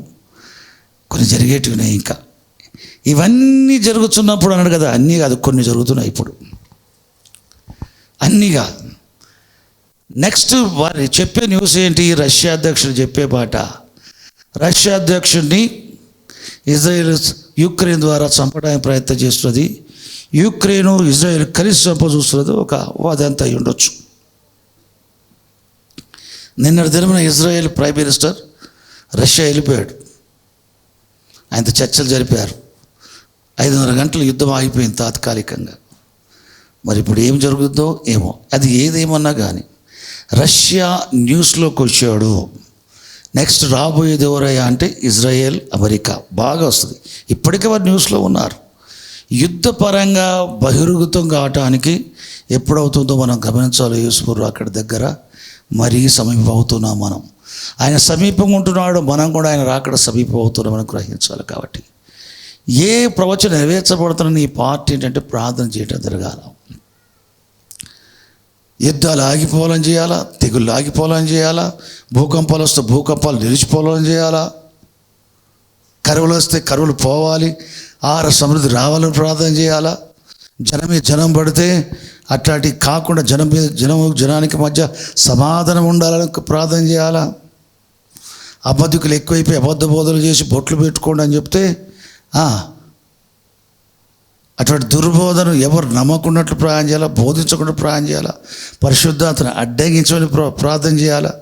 కొన్ని జరిగేటివి ఇంకా. ఇవన్నీ జరుగుతున్నప్పుడు అన్నాడు కదా, అన్నీ కాదు, కొన్ని జరుగుతున్నాయి ఇప్పుడు, అన్నీ కాదు. నెక్స్ట్ వారు చెప్పే న్యూస్ ఏంటి? రష్యా అధ్యక్షుడు చెప్పే మాట, రష్యా అధ్యక్షుడిని ఇజ్రాయెల్ యుక్రెయిన్ ద్వారా చంపడానికి ప్రయత్నం చేస్తున్నది, యుక్రెయిన్ ఇజ్రాయెల్ కలిసి చంప చూస్తున్నది. ఒక వాదంతా అయి ఉండొచ్చు. నిన్నటి దినమున ఇజ్రాయెల్ ప్రైమ్ మినిస్టర్ రష్యా వెళ్ళిపోయాడు. ఆయనతో చర్చలు జరిపారు. 500 గంటలు యుద్ధం ఆగిపోయింది తాత్కాలికంగా. మరి ఇప్పుడు ఏం జరుగుతుందో ఏమో. అది ఏదేమన్నా కానీ రష్యా న్యూస్లోకి వచ్చాడు. నెక్స్ట్ రాబోయేది ఎవరయ్యా అంటే ఇజ్రాయెల్, అమెరికా బాగా వస్తుంది. ఇప్పటికే వారు న్యూస్లో ఉన్నారు. యుద్ధపరంగా బహిర్గతం కావటానికి ఎప్పుడవుతుందో మనం గమనించాలి. యూసుఫ్ అక్కడ దగ్గర మరీ సమీపం అవుతున్నాం మనం. ఆయన సమీపంగా ఉంటున్నాడు, మనం కూడా ఆయన రాకడ సమీపం అవుతున్నాం మనం గ్రహించాలి. కాబట్టి ఏ ప్రవచనం నెరవేర్చబడుతున్న నీ పార్ట్ ఏంటంటే ప్రార్థన చేయటం జరగాల. యుద్ధాలు ఆగిపోవాలని చేయాలా, తెగుళ్ళు ఆగిపోవాలని చేయాలా, భూకంపాలు వస్తే భూకంపాలు నిలిచిపోవాలని చేయాలా, కరువులు వస్తే కరువులు పోవాలి, ఆహార సమృద్ధి రావాలని ప్రార్థన చేయాలా, జనం పడితే అట్లాంటివి కాకుండా జనానికి మధ్య సమాధానం ఉండాలని ప్రార్థన చేయాలా. అబద్ధికులు ఎక్కువైపోయి అబద్ధ బోధలు చేసి బొట్లు పెట్టుకోండి అని చెప్తే అటువంటి దుర్బోధను ఎవరు నమ్మకున్నట్లు ప్రార్థన చేయాలా, బోధించకుండా ప్రార్థన చేయాలా, పరిశుద్ధాత్మను అడ్డగించమని ప్రార్థన చేయాలా.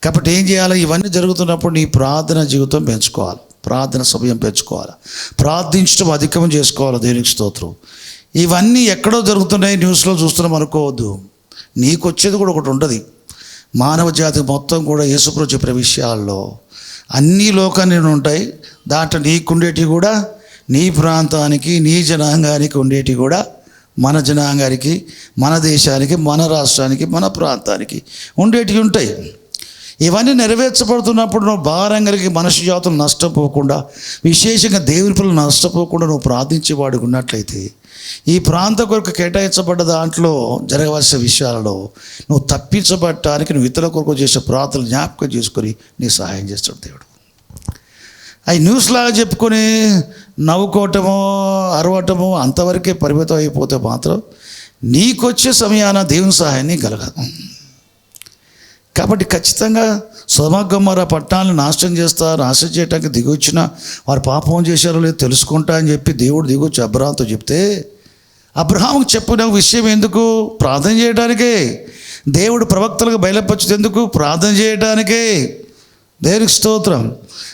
కాబట్టి ఏం చేయాలి? ఇవన్నీ జరుగుతున్నప్పుడు నీ ప్రార్థన జీవితం పెంచుకోవాలి, ప్రార్థన సమయం పెంచుకోవాలి, ప్రార్థించడం అధికం చేసుకోవాలి. దేవునికి స్తోత్రం. ఇవన్నీ ఎక్కడో జరుగుతున్నాయి, న్యూస్లో చూస్తున్నాం అనుకోవద్దు. నీకు వచ్చేది కూడా ఒకటి ఉంటుంది. మానవ జాతి మొత్తం కూడా యేసుప్రభు చెప్పిన విషయాల్లో అన్ని లోకాన్ని ఉంటాయి. దాంట్లో నీకుండేటివి కూడా నీ ప్రాంతానికి, నీ జనాంగానికి ఉండేటివి కూడా మన జనాంగానికి, మన దేశానికి, మన రాష్ట్రానికి, మన ప్రాంతానికి ఉండేటివి ఉంటాయి. ఇవన్నీ నెరవేర్చబడుతున్నప్పుడు నువ్వు భారం కలిగి మనుష్య జాతులు నష్టపోకుండా, విశేషంగా దేవుని పిల్లలు నష్టపోకుండా నువ్వు ప్రార్థించేవాడు ఉన్నట్లయితే ఈ ప్రాంత కొరకు కేటాయించబడ్డ దాంట్లో జరగవలసిన విషయాలలో నువ్వు తప్పించబడటానికి నువ్వు ఇతరుల కొరకు చేసే ప్రార్థనలు జ్ఞాపకం చేసుకొని నీ సహాయం చేస్తాడు దేవుడు. అవి న్యూస్ లాగా చెప్పుకొని నవ్వుకోవటమో అరవటమో అంతవరకే పరిమితం అయిపోతే మాత్రం నీకొచ్చే సమయాన దేవుని సహాయాన్ని కలగదు. కాబట్టి ఖచ్చితంగా సొదొమ గొమొర్రా పట్టణాలను నాశనం చేయడానికి దిగొచ్చిన వారు పాపం చేశారో లేదో తెలుసుకుంటా అని చెప్పి దేవుడు దిగొచ్చి అబ్రహాంతో చెప్తే, అబ్రహాముకు చెప్పిన విషయం ఎందుకు? ప్రార్థన చేయడానికే. దేవుడు ప్రవక్తలకు బయలుపరిచేది ఎందుకు? ప్రార్థన చేయడానికే. దేవునికి స్తోత్రం.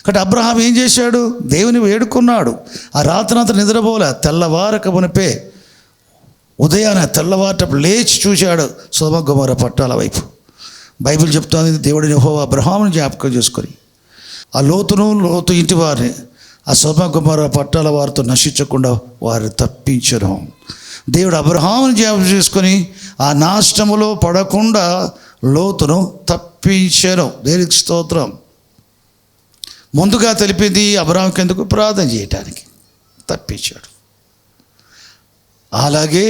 కాబట్టి అబ్రహాం ఏం చేశాడు? దేవుని వేడుకున్నాడు. ఆ రాత్రంతా నిద్రపోలే. తెల్లవారక మునిపే ఉదయాన తెల్లవారటప్పుడు లేచి చూశాడు సొదొమ గొమొర్రా పట్టణాల వైపు. బైబిల్ చెప్తుంది, దేవుడిని యెహోవా అబ్రహామును జ్ఞాపకం చేసుకొని ఆ లోతు ఇంటి వారిని ఆ సొదొమ గొమొర్రా పట్టణాల వారితో నశించకుండా వారిని తప్పించను. దేవుడు అబ్రహామును జ్ఞాపకం చేసుకొని ఆ నాశనములో పడకుండా లోతును తప్పించను. దేవునికి స్తోత్రం. ముందుగా తెలిపింది అబ్రహాంకి ఎందుకు? ప్రార్థన చేయటానికి. తప్పించాడు. అలాగే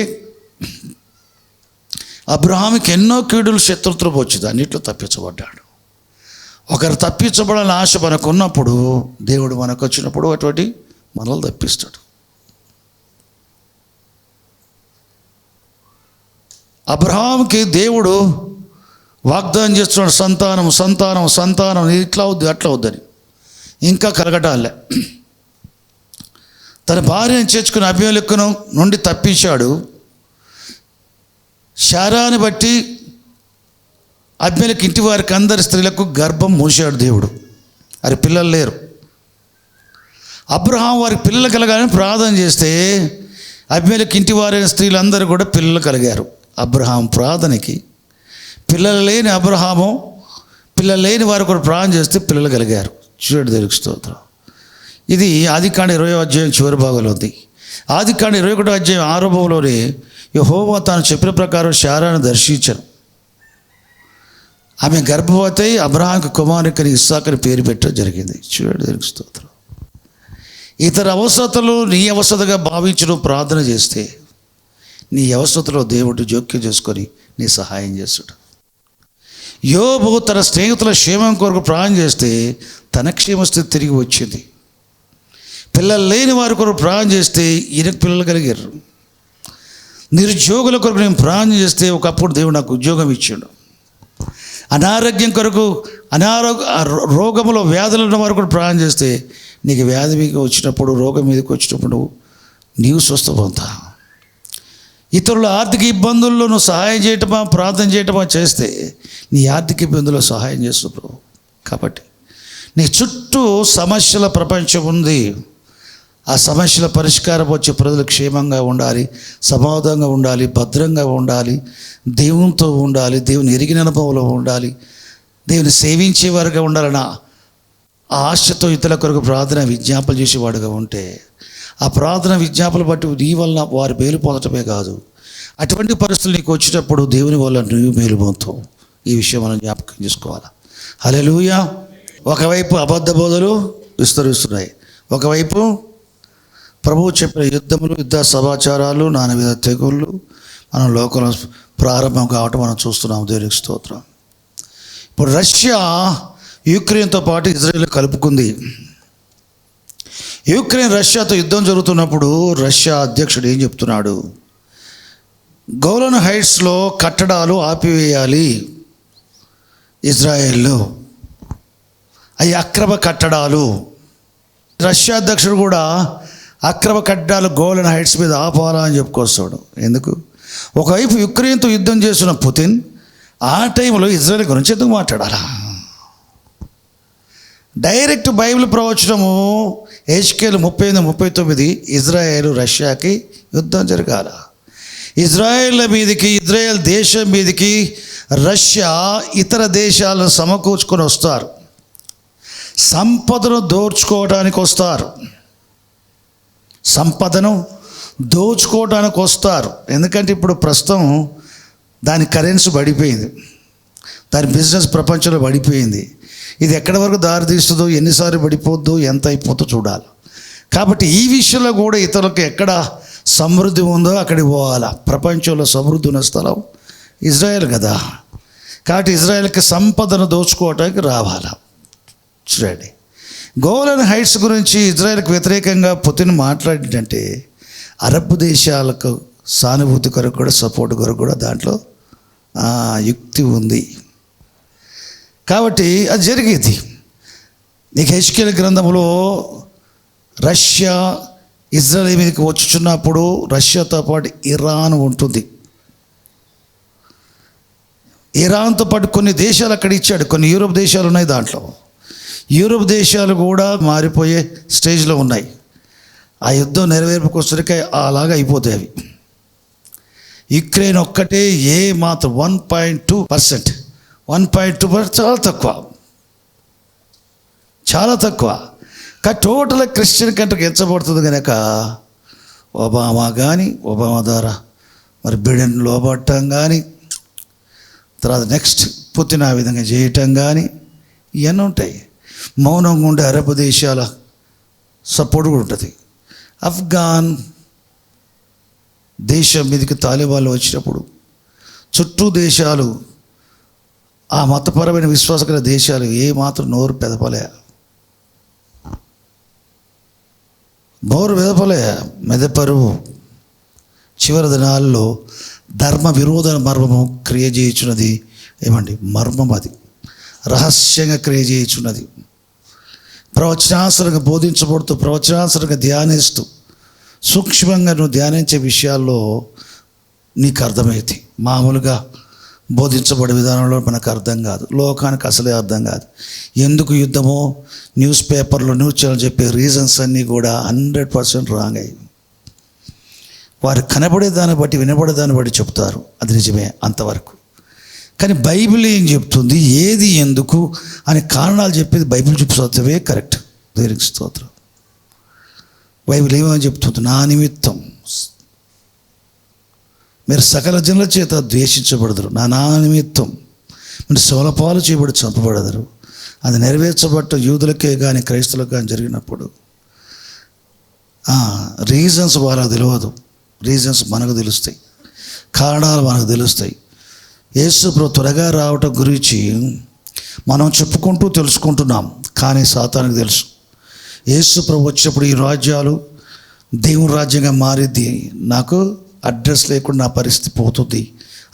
అబ్రహాముకి ఎన్నో కీడులు శత్రుత్వం వచ్చింది, అన్నిట్లో తప్పించబడ్డాడు. ఒకరు తప్పించబడాలని ఆశ మనకు ఉన్నప్పుడు దేవుడు మనకు వచ్చినప్పుడు అటువంటి మనల్ని తప్పిస్తాడు. అబ్రహాముకి దేవుడు వాగ్దానం చేస్తున్నాడు, సంతానం సంతానం సంతానం ఇట్లా అవుద్ది అట్లా అవుద్దని. ఇంకా కలగటాలే. తన భార్యను చేర్చుకుని అబీమెలెకును నుండి తప్పించాడు. శారాని బట్టి అబీమెలెకు ఇంటి వారికి అందరి స్త్రీలకు గర్భం మూసాడు దేవుడు. అది పిల్లలు లేరు. అబ్రహాం వారికి పిల్లలు కలగాలని ప్రార్థన చేస్తే అబీమెలెకు ఇంటి వారైన స్త్రీలందరూ కూడా పిల్లలు కలిగారు. అబ్రహాం ప్రార్థనకి పిల్లలు లేని అబ్రహాము పిల్లలు లేని వారు కూడా ప్రార్థన చేస్తే పిల్లలు కలిగారు. చూడండి, దేవునికి స్తోత్రం. ఇది ఆదికాండం 20వ అధ్యాయం చివరి భాగంలో ఉంది. ఆదికాండం 21వ అధ్యాయం 6వ భాగంలోనే యెహోవా తాను చెప్పిన ప్రకారం శారాను దర్శించను. ఆమె గర్భవతి అయి అబ్రహాంకు కుమారునికి ఇస్సాకుని పేరు పెట్టడం జరిగింది. చూడండి, దేవునికి స్తోత్రం. ఇతర అవసరతలు నీ అవసరతగా భావించడం ప్రార్థన చేస్తే నీ అవసరతలో దేవుడు జోక్యం చేసుకొని నీ సహాయం చేస్తాడు. యోబు తన స్నేహితుల క్షేమం కొరకు ప్రార్థన చేస్తే తన క్షేమస్థితి తిరిగి వచ్చింది. పిల్లలు లేని వారి కొరకు ప్రార్థన చేస్తే ఈయనకు పిల్లలు కలిగారు. నిరుద్యోగుల కొరకు నేను ప్రార్థన చేస్తే ఒకప్పుడు దేవుడు నాకు ఉద్యోగం ఇచ్చాడు. అనారోగ్యం కొరకు రోగములో వ్యాధులు ఉన్న వారు కూడా ప్రార్థన చేస్తే నీకు వ్యాధి మీకు వచ్చినప్పుడు, రోగం మీదకి వచ్చినప్పుడు నీవు స్వస్థపడతా. ఇతరుల ఆర్థిక ఇబ్బందుల్లో నువ్వు సహాయం చేయటమా, ప్రార్థన చేయటమా చేస్తే నీ ఆర్థిక ఇబ్బందుల్లో సహాయం చేస్తున్నావు. కాబట్టి నీ చుట్టూ సమస్యల ప్రపంచం ఉంది. ఆ సమస్యల పరిష్కారం వచ్చే ప్రజలు క్షేమంగా ఉండాలి, సమాధానంగా ఉండాలి, భద్రంగా ఉండాలి, దేవునితో ఉండాలి, దేవుని ఎరిగిన అనుభవంలో ఉండాలి, దేవుని సేవించేవారుగా ఉండాలన్న ఆశతో ఇతరుల కొరకు ప్రార్థన విజ్ఞాపనలు చేసేవాడుగా ఉంటే ఆ ప్రార్థన విజ్ఞాపనలు బట్టి నీ వల్ల వారు మేలు పొందటమే కాదు, అటువంటి పరిస్థితులు నీకు వచ్చినప్పుడు దేవుని వల్ల నువ్వు మేలు పొందుతావు. ఈ విషయం మనం జ్ఞాపకం చేసుకోవాలి. హల్లెలూయా. ఒకవైపు అబద్ధ బోధలు విస్తరిస్తున్నాయి, ఒకవైపు ప్రభువు చెప్పిన యుద్ధములు, యుద్ధ సమాచారాలు, నానావిధ తెగుళ్ళు మనం లోకంలో ప్రారంభం కావటం మనం చూస్తున్నాం. దేవునికి స్తోత్రం. ఇప్పుడు రష్యా యుక్రెయిన్తో పాటు ఇజ్రాయెల్ కలుపుకుంది. యుక్రెయిన్ రష్యాతో యుద్ధం జరుగుతున్నప్పుడు రష్యా అధ్యక్షుడు ఏం చెప్తున్నాడు? గోలన్ హైట్స్లో కట్టడాలు ఆపివేయాలి ఇజ్రాయెల్లో, అవి అక్రమ కట్టడాలు. రష్యా అధ్యక్షుడు కూడా అక్రమ కట్టడాలు గోలన్ హైట్స్ మీద ఆపాలా అని చెప్పుకొస్తాడు. ఎందుకు? ఒకవైపు యుక్రెయిన్తో యుద్ధం చేస్తున్న పుతిన్ ఆ టైంలో ఇజ్రాయెల్ గురించి ఎందుకు మాట్లాడాలా? డైరెక్ట్ బైబిల్ ప్రవచనము హెజ్కేలు 38:39 ఇజ్రాయెల్ రష్యాకి యుద్ధం జరగాల. ఇజ్రాయెల్ మీదికి, ఇజ్రాయెల్ దేశం మీదికి రష్యా ఇతర దేశాలను సమకూర్చుకొని వస్తారు, సంపదను దోచుకోవడానికి వస్తారు, సంపదను దోచుకోవడానికి వస్తారు. ఎందుకంటే ఇప్పుడు ప్రస్తుతం దాని కరెన్సీ పడిపోయింది, దాని బిజినెస్ ప్రపంచంలో పడిపోయింది. ఇది ఎక్కడి వరకు దారి తీస్తుందో, ఎన్నిసార్లు పడిపోద్దో, ఎంత అయిపోతుందో చూడాలి. కాబట్టి ఈ విషయంలో కూడా ఇతరులకు ఎక్కడ సమృద్ధి ఉందో అక్కడికి పోవాలా. ప్రపంచంలో సమృద్ధి ఉన్న స్థలం ఇజ్రాయెల్ కదా. కాబట్టి ఇజ్రాయెల్కి సంపదను దోచుకోవటానికి రావాలా. చూడండి, గోలన్ హైట్స్ గురించి ఇజ్రాయెల్కి వ్యతిరేకంగా పుతిన్ మాట్లాడిందంటే అరబ్ దేశాలకు సానుభూతి కొరకు కూడా, సపోర్ట్ కొరకు కూడా దాంట్లో యుక్తి ఉంది. కాబట్టి అది జరిగేది. నీకు హెజ్కేలు గ్రంథంలో రష్యా ఇజ్రాయెల్ మీదకి వచ్చుచున్నప్పుడు రష్యాతో పాటు ఇరాన్ ఉంటుంది. ఇరాన్తో పాటు కొన్ని దేశాలు అక్కడ ఇచ్చాడు, కొన్ని యూరోప్ దేశాలు ఉన్నాయి. దాంట్లో యూరోప్ దేశాలు కూడా మారిపోయే స్టేజ్లో ఉన్నాయి. ఆ యుద్ధం నెరవేర్పుకొసరికి అలాగా అయిపోతాయి అవి. యుక్రెయిన్ ఒక్కటే ఏ మాత్రం 1.2% చాలా తక్కువ, చాలా తక్కువ. కానీ టోటల్ క్రిస్టియన్ కంట్రీకి ఎంచబడుతుంది కనుక ఒబామా కానీ, ఒబామా ద్వారా మరి బిడెన్ లోబట్టం కానీ, తర్వాత నెక్స్ట్ పుతిన్ ఆ విధంగా చేయటం కానీ ఇవన్నీ ఉంటాయి. మౌనంగా ఉండే అరబ్ దేశాల సపోర్ట్ కూడా ఉంటుంది. ఆఫ్ఘన్ దేశం మీదకి తాలిబాన్లు వచ్చినప్పుడు చుట్టూ దేశాలు, ఆ మతపరమైన విశ్వాసగల దేశాలు ఏమాత్రం నోరు పెదపలే, మెదపరు. చివరి దినాల్లో ధర్మ విరోధ మర్మము క్రియ చేయుచున్నది. ఏమండి మర్మం? అది రహస్యంగా క్రియ చేయుచున్నది. ప్రవచనాసరంగా బోధించబడుతూ, ప్రవచనాసరంగా ధ్యానిస్తూ, సూక్ష్మంగా నువ్వు ధ్యానించే విషయాల్లో నీకు అర్థమైంది. మామూలుగా బోధించబడే విధానంలో మనకు అర్థం కాదు, లోకానికి అసలే అర్థం కాదు. ఎందుకు యుద్ధమో న్యూస్ పేపర్లో, న్యూస్ ఛానల్ చెప్పే రీజన్స్ అన్నీ కూడా 100% రాంగ్ అయ్యి, వారు కనబడే దాన్ని బట్టి, వినబడే దాన్ని బట్టి చెప్తారు. అది నిజమే అంతవరకు. కానీ బైబిల్ ఏం చెప్తుంది, ఏది ఎందుకు అని కారణాలు చెప్పేది బైబిల్ చూపుతావే కరెక్ట్. దేవునికి స్తోత్రం. బైబిల్ ఏమని చెప్తుంది? నా నిమిత్తం మీరు సకల జనుల చేత ద్వేషించబడదురు, నా నిమిత్తం మీరు సోలపాలు చేయబడి చంపబడదురు. అది నెరవేర్చబట్ట యూదులకే కానీ క్రైస్తవులకు కానీ జరిగినప్పుడు రీజన్స్ వాళ్ళకు తెలియదు, రీజన్స్ మనకు తెలుస్తాయి, కారణాలు మనకు తెలుస్తాయి. యేసు ప్రభు త్వరగా రావటం గురించి మనం చెప్పుకుంటూ తెలుసుకుంటున్నాం, కానీ సాతానుకు తెలుసు యేసు ప్రభు వచ్చినప్పుడు ఈ రాజ్యాలు దేవుని రాజ్యంగా మారిద్ది, నాకు అడ్రస్ లేకుండా నా పరిస్థితి పోతుంది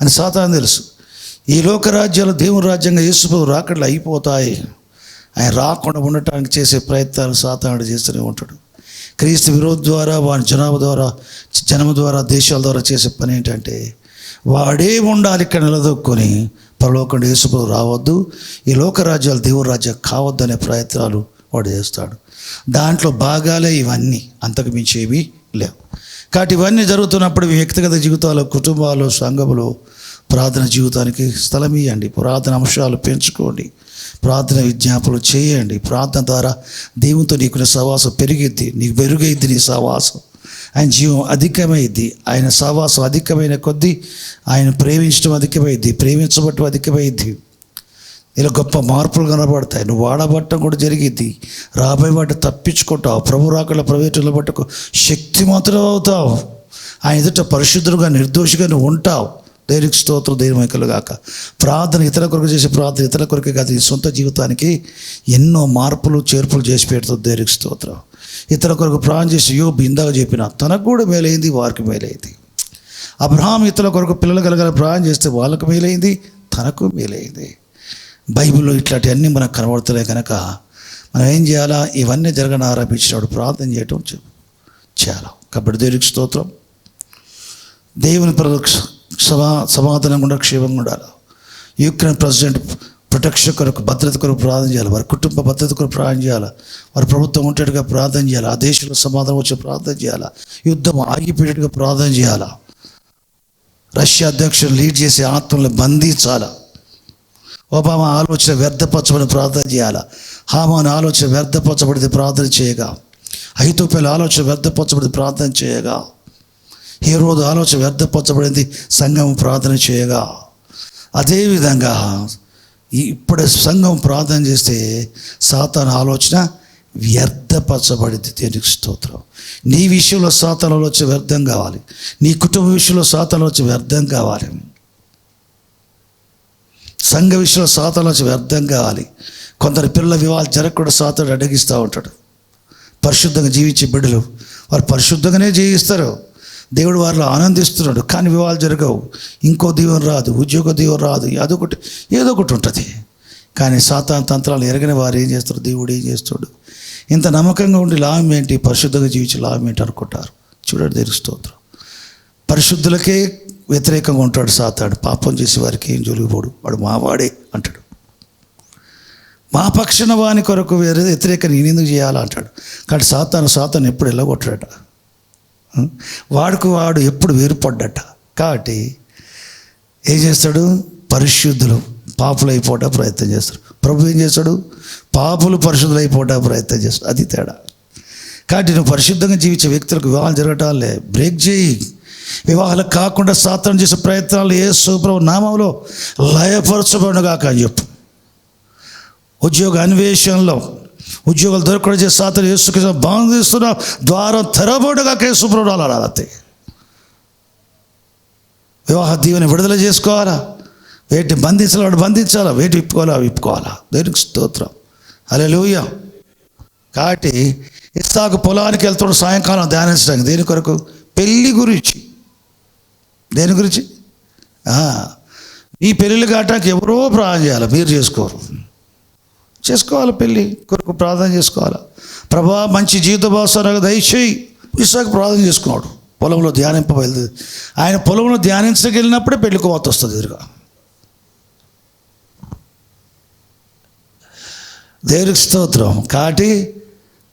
అని సాతాను తెలుసు. ఈ లోక రాజ్యాలు దేవుని రాజ్యంగా యేసు ప్రభు రాకడలు అయిపోతాయి. ఆయన రాకుండా ఉండటానికి చేసే ప్రయత్నాలు సాతానుడు చేస్తూనే ఉంటాడు. క్రీస్తు విరోధ ద్వారా, వాని జనము ద్వారా, దేశాల ద్వారా చేసే పని ఏంటంటే వాడే ఉండాలి ఇక్కడ నిలదొక్కుని, పరలోకంలో యేసు ప్రభు రావద్దు, ఈ లోక రాజ్యాలు దేవుని రాజ్యం కావద్దు అనే ప్రయత్నాలు వాడు చేస్తాడు. దాంట్లో భాగాలే ఇవన్నీ, అంతకు మించి ఏమీ లేవు. కాబట్టి ఇవన్నీ జరుగుతున్నప్పుడు వ్యక్తిగత జీవితాలు, కుటుంబాలు, సంఘములు ప్రార్థన జీవితానికి స్థలం ఇవ్వండి, ప్రార్థన అంశాలు పెంచుకోండి, ప్రార్థన విజ్ఞాపనలు చేయండి. ప్రార్థన ద్వారా దేవునితో నీకున్న సహవాసం పెరిగిద్ది, నీకు మెరుగైద్ది నీ సహవాసం. ఆయన జీవం అధికమైద్ది, ఆయన సహవాసం అధికమైన కొద్దీ ఆయన ప్రేమించడం అధికమైద్ది, ప్రేమించబట్టం అధికమైద్ది. ఇలా గొప్ప మార్పులు కనబడతాయి. నువ్వు వాడబట్టం కూడా జరిగిద్ది. రాబోయే వాటి తప్పించుకుంటావు. ప్రభు రాకడ ప్రవేశంలో బట్టకు శక్తిమంతుడు అవుతావు. ఆయన ఎదుట పరిశుద్ధుడుగా నిర్దోషిగా నువ్వు ఉంటావు. దేవునికి స్తోత్రం, దేవుని కలుగాక. ప్రార్థన ఇతర కొరకు చేసే ప్రార్థన ఇతర కొరకే కాదు, ఈ సొంత జీవితానికి ఎన్నో మార్పులు చేర్పులు చేసి పెడుతుంది. దేవునికి స్తోత్రం. ఇతర కొరకు ప్రార్థన చేసి యోబు ఇందాక చెప్పిన తనకు కూడా మేలైంది, వారికి మేలైంది. అబ్రహాం ఇతరుల కొరకు పిల్లలు కలగల ప్రార్థన చేస్తే వాళ్ళకు మేలైంది, తనకు మేలైంది. బైబిల్లో ఇట్లాంటి అన్నీ మనకు కనబడుతున్నాయి కనుక మనం ఏం చేయాలా? ఇవన్నీ జరగని ఆరంభించినప్పుడు ప్రార్థన చేయటం చేయాలి. కాబట్టి దేవునికి స్తోత్రం. దేవుని సమాధానం కూడా క్షేమంగా ఉండాలి. యుక్రెయిన్ ప్రెసిడెంట్ ప్రొటెక్షన్ కొరకు, భద్రత కొరకు ప్రార్థన చేయాలి. వారి కుటుంబ భద్రత కొరకు ప్రార్థన చేయాలి. వారి ప్రభుత్వం ఉండేట్టుగా ప్రార్థన చేయాలి. ఆ దేశంలో సమాధానం వచ్చే ప్రార్థన చేయాలి. యుద్ధం ఆగిపోయేట్టుగా ప్రార్థన చేయాలి. రష్యా అధ్యక్షుడు లీడ్ చేసే ఆత్మలను బంధించాలి. ఒబామా ఆలోచన వ్యర్థపరచబడి ప్రార్థన చేయాలి. హామాను ఆలోచన వ్యర్థపరచబడితే ప్రార్థన చేయగా, అహీతోపెలు ఆలోచన వ్యర్థపరచబడి ప్రార్థన చేయగా, హేరోదు ఆలోచన వ్యర్థపరచబడింది, సంఘం ప్రార్థన చేయగా. అదేవిధంగా ఇప్పుడు సంఘం ప్రార్థన చేస్తే సాతాను ఆలోచన వ్యర్థపరచబడింది. దేవునికి స్తోత్రం. నీ విషయంలో సాతాను ఆలోచన వ్యర్థం కావాలి. నీ కుటుంబ విషయంలో సాతాను ఆలోచన వ్యర్థం కావాలి. సంఘ విషయంలో సాతాను ఆలోచన వ్యర్థం కావాలి. కొందరు పిల్లల వివాహాలు జరగకుండా సాతాను అడ్డగిస్తూ ఉంటాడు. పరిశుద్ధంగా జీవించే బిడ్డలు వారు పరిశుద్ధంగానే జీవిస్తారు. దేవుడు వారిలో ఆనందిస్తున్నాడు. కానీ వివాహాలు జరగవు. ఇంకో దీవెన రాదు, ఉద్యోగ దీవెన రాదు, ఏదో ఒకటి ఉంటుంది. కానీ సాతాను తంత్రాలు ఎరగని వారు ఏం చేస్తారు? దేవుడు ఏం చేస్తాడు? ఇంత నమ్మకంగా ఉండి లాభం ఏంటి? పరిశుద్ధంగా జీవించి లాభం ఏంటి అనుకుంటారు. చూడండి, దేవునికి స్తోత్రం. పరిశుద్ధులకే వ్యతిరేకంగా ఉంటాడు సాతాడు. పాపం చేసే వారికి ఏం జొలిగిపోడు. వాడు మావాడే అంటాడు. మా పక్షాన వాని కొరకు వ్యతిరేకంగా నేను ఎందుకు చేయాలా అంటాడు. కానీ సాతాను ఎప్పుడు వెళ్ళగొట్టాడట. వాడు ఎప్పుడు వేరుపడ్డట. కాబట్టి ఏం చేస్తాడు? పరిశుద్ధులు పాపులు అయిపోవటం ప్రయత్నం చేస్తారు. ప్రభు ఏం చేస్తాడు? పాపులు పరిశుద్ధులు అయిపోవటం ప్రయత్నం చేస్తాడు. అది తేడా. కాబట్టి నువ్వు పరిశుద్ధంగా జీవించే వ్యక్తులకు వివాహాలు జరగటాలే బ్రేక్ చేయి. వివాహాలు కాకుండా సాతాను చేసే ప్రయత్నాలు యేసు ప్రభు నామములో లయపరచబడుగాక అని చెప్పు. ఉద్యోగ అన్వేషణలో ఉద్యోగాలు దొరకడం చేసి సాతాను యేసుకి బాధిస్తున్నా ద్వారం తెరబడుగా యేసు ప్రభు రాలతే. వివాహ దీవెని విడుదల చేసుకోవాలా? వేటి బంధించాలి బంధించాలా? వేటి విప్పుకోవాలా? దేవునికి స్తోత్రం. హల్లెలూయా. కాబట్టి ఇస్సాకు పొలానికి వెళ్తాడు సాయంకాలం ధ్యానించడానికి. దేని కొరకు? పెళ్ళి గురించి. దేని గురించి? ఈ పెళ్ళిళ్ళు కావటానికి ఎవరో ప్రార్థన చేయాలి, మీరు చేసుకోవాలి. పెళ్ళి కొరకు ప్రార్థన చేసుకోవాలి. ప్రభా మంచి జీవిత భాషకు దయచేయి. ఇస్సాకు ప్రార్థన చేసుకున్నాడు. పొలంలో ధ్యానింపబయలు. ఆయన పొలంలో ధ్యానించడానికి వెళ్ళినప్పుడే పెళ్లి కోత వస్తుంది ఎదురుగా. దేవునికి స్తోత్రం. కాబట్టి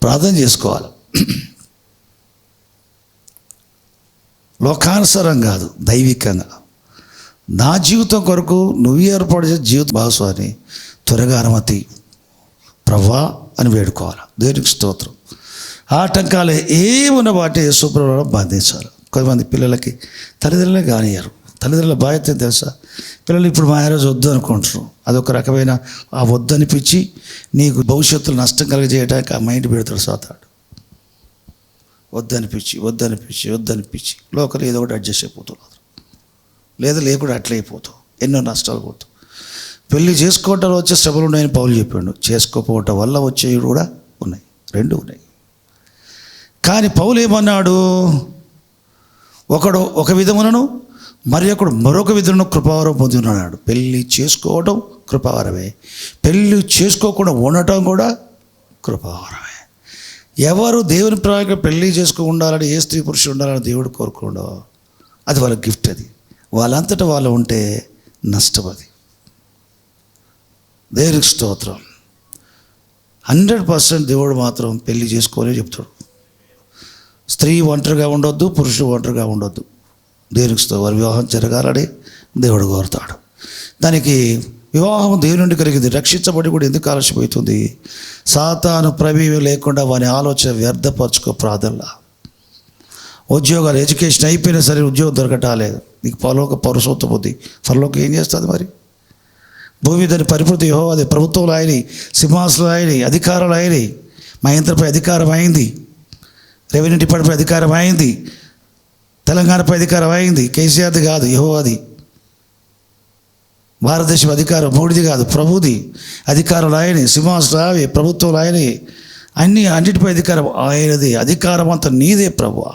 ప్రార్థన చేసుకోవాలి. లోకానుసారం కాదు, దైవికంగా. నా జీవితం కొరకు నువ్వు ఏర్పాటు చేసే జీవిత భాగస్వామిని త్వరగా అనుమతి ప్రభా అని వేడుకోవాలి. దేవునికి స్తోత్రం. ఆటంకాలు ఏమున్న వాటి యేసుప్రభువును బంధించాలి. కొంతమంది పిల్లలకి తల్లిదండ్రులే కానియ్యారు. తల్లిదండ్రుల బాధ్యత తెలుసా? పిల్లలు ఇప్పుడు మా రోజు వద్దు అనుకుంటున్నారు. అదొక రకమైన ఆ వద్దనిపించి నీకు భవిష్యత్తులో నష్టం కలిగజేయడానికి ఆ మైండ్ పెడతాడు సాతాడు. వద్దనిపించి లోకల్ ఏదో ఒకటి అడ్జస్ట్ అయిపోతున్నారు. లేదా లేకుండా అట్లే అయిపోతావు. ఎన్నో నష్టాలు పోతావు. పెళ్ళి చేసుకోవటంలో వచ్చే శ్రమలు ఉన్నాయని పౌలు చెప్పాడు. చేసుకోకపోవటం వల్ల వచ్చేవి కూడా ఉన్నాయి. రెండు ఉన్నాయి. కానీ పౌలు ఏమన్నాడు? ఒకడు ఒక విధములను మరి ఒకడు మరొక విధమును కృపావరం పొంది ఉన్నాడు. పెళ్ళి చేసుకోవడం కృపావరమే, పెళ్ళి చేసుకోకుండా ఉండటం కూడా కృపావరమే. ఎవరు దేవుని ప్రకారం పెళ్ళి చేసుకుని ఉండాలని, ఏ స్త్రీ పురుషుడు ఉండాలని దేవుడు కోరుకుండో అది వాళ్ళ గిఫ్ట్. అది వాళ్ళంతటా వాళ్ళు ఉంటే నష్టం. అది దేవునికి స్తోత్రం. 100% దేవుడు మాత్రం పెళ్లి చేసుకోనే చెప్తాడు. స్త్రీ ఒంటరిగా ఉండొద్దు, పురుషుడు ఒంటరిగా ఉండొద్దు. దేవునికి స్తోత్రం. వారి వివాహం జరగాలని దేవుడు కోరుతాడు. దానికి వివాహం దేవుని నుండి కలిగింది. రక్షించబడి కూడా ఎందుకు ఆలస్యమవుతుంది? సాతాను ప్రమేయం లేకుండా వాని ఆలోచన వ్యర్థపరచుకో ప్రార్థనలా. ఉద్యోగాలు, ఎడ్యుకేషన్ అయిపోయినా సరే ఉద్యోగం దొరకటాలేదు. నీకు పరలోక పౌరసత్వం ఉంది. పరలోకం ఏం చేస్తుంది మరి? భూమి దాని పరిపూర్తి యెహోవాది. ప్రభుత్వంలో ఆయని, సింహాసనంలో ఆయని, అధికారులు ఆయని. మహేంద్రపై అధికారం అయింది, రెవెన్యూ డిపార్ట్మెంట్ అధికారం అయింది, తెలంగాణపై అధికారం అయింది. కేసీఆర్ది కాదు, యెహోవాది. భారతదేశం అధికారం మోడీది కాదు, ప్రభుది. అధికారులు ఆయనే, సింహాసనం ఆయనే, ప్రభుత్వం ఆయనే, అన్నిటిపై అధికారం ఆయనది. అధికారం అంతా నీదే ప్రభువా.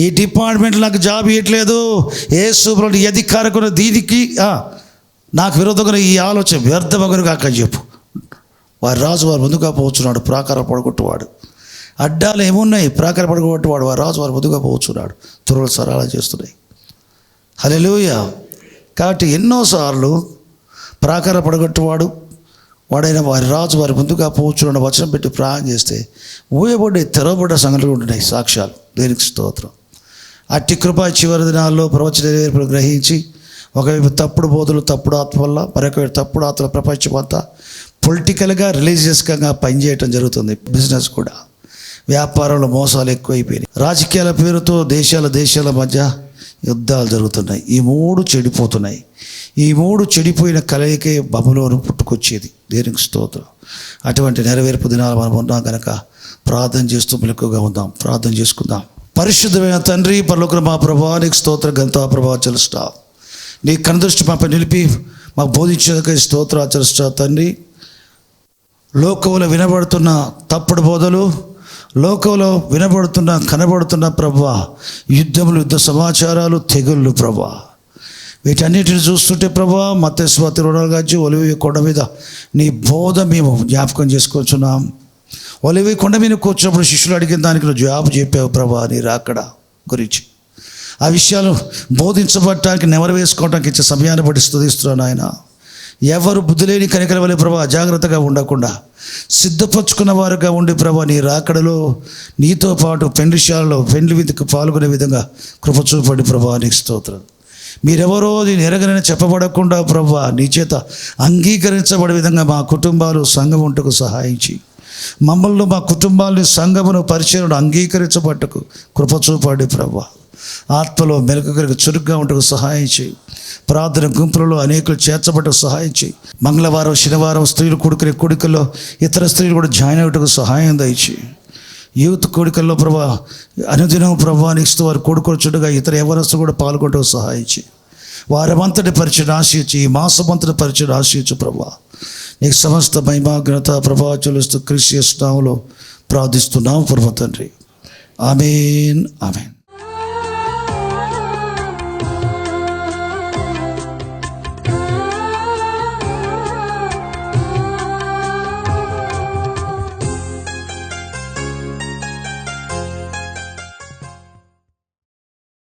ఈ డిపార్ట్మెంట్ నాకు జాబ్ ఇవ్వట్లేదు, యేసు ప్రభువు ఈ అధికారం దీనికి నాకు విరోధంగా ఈ ఆలోచన వ్యర్థమగును కాక చెప్పు. వారి రాజు వారు ముందుగా పోతున్నాడు, ప్రాకారం పడగొట్టువాడు. అడ్డాలు ఏమున్నాయి? ప్రాకారం పడగొట్టువాడు. వారి రాజు వారు ముందుగా పోతున్నాడు. తురలు సరళ చేస్తున్నాయి. హల్లెలూయా. కాబట్టి ఎన్నోసార్లు ప్రాకారం పడగొట్టువాడు వాడైన వారి రాజు వారి ముందుగా పోచున్న వచనం పెట్టి ప్రార్థన చేస్తే ఊయబడి తెరవబడ్డ సంగతులు ఉంటున్నాయి, సాక్ష్యాలు. దేనికి స్తోత్రం. అట్టి కృప చివరి దినాల్లో ప్రవచన నెరవేర్పులు గ్రహించి, ఒకవైపు తప్పుడు బోధలు, తప్పుడు ఆత్మ వల్ల, మరొకవైపు తప్పుడు ఆత్మల ప్రపంచమంతా పొలిటికల్గా, రిలీజియస్గా పనిచేయటం జరుగుతుంది. బిజినెస్ కూడా, వ్యాపారంలో మోసాలు ఎక్కువైపోయినాయి. రాజకీయాల పేరుతో దేశాల మధ్య యుద్ధాలు జరుగుతున్నాయి. ఈ మూడు చెడిపోతున్నాయి. ఈ మూడు చెడిపోయిన కలయికే బబులోను పుట్టుకొచ్చేది. దేనికి స్తోత్రం. అటువంటి నెరవేర్పు దినాలు మనం ఉన్నాం కనుక ప్రార్థన చేస్తూ మెలకుగా ఉందాం. ప్రార్థన చేసుకుందాం. పరిశుద్ధమైన తండ్రి, పరలోకమున మా ప్రభువా, నీకు స్తోత్ర ఘనత ప్రభావం చెల్లిస్తా. నీ కనుదృష్టి మాపై నిలిపి మాకు బోధించేందుకు స్తోత్రాలు చెల్లిస్తా తండ్రి. లోకంలో వినబడుతున్న తప్పుడు బోధలు, లోకంలో కనబడుతున్న ప్రభువా, యుద్ధములు, యుద్ధ సమాచారాలు, తెగుళ్ళు ప్రభువా, వీటన్నిటిని చూస్తుంటే ప్రభువా, మత్తయి సువార్త 20 ఒలివ కొండ మీద నీ బోధ మేము జ్ఞాపకం చేసుకొచ్చున్నాం. ఒలివ కొండ మీద కూర్చున్నప్పుడు శిష్యులు అడిగిన దానికి నువ్వు జవాబు చెప్పావు ప్రభువా, నీ రాకడ గురించి. ఆ విషయాలు బోధించబడటానికి, నెమరు వేసుకోవడానికి ఇచ్చే సమయాన్ని బట్టి స్తుతిస్తున్నాను ఆయన. ఎవరు బుద్ధి లేని కనికల వలె ప్రభా అజాగ్రత్తగా ఉండకుండా సిద్ధపరచుకున్న వారుగా ఉండి ప్రభా, నీ రాకడలో నీతో పాటు పెండ్లిశాలలో పెండ్లి విందుకు పాల్గొనే విధంగా కృప చూపండి ప్రభా, నీకు స్తోత్రం. మీరెవరో నేను ఎరగనని చెప్పబడకుండా ప్రభా, నీ చేత అంగీకరించబడే విధంగా మా కుటుంబాలు, సంఘం ఉంటకు సహాయించి, మమ్మల్ని, మా కుటుంబాలని, సంఘమును, పరిచయను అంగీకరించబట్టకు కృప చూపండి ప్రభా. ఆత్మలో మెలకుగలిగి చురుగ్గా ఉంటకు సహాయం చేయి. ప్రార్థన గుంపులలో అనేకులు చేర్చబట్టకు సహాయం చేయి. మంగళవారం, శనివారం స్త్రీలు కూడుకునే కూడికల్లో ఇతర స్త్రీలు కూడా జాయిన్ అయ్యేటకు సహాయం దయచేయి. యూత్ కోడికల్లో ప్రభా అనుదినం ప్రభావాన్ని ఇస్తూ వారు కూడుకొచ్చుడుగా ఇతర యవనస్తులు కూడా పాల్గొనడం సహాయం చేయి. వారమంతటి పరిచయం ఆశించి, ఈ మాసమంతటి పరిచయం ఆశించు ప్రభా. నీకు సమస్త మహిమ ఘనత ప్రభావం చెల్లిస్తూ క్రీస్తు నామములో ప్రార్థిస్తున్నాము ప్రభు తండ్రి. ఆమేన్, ఆమేన్.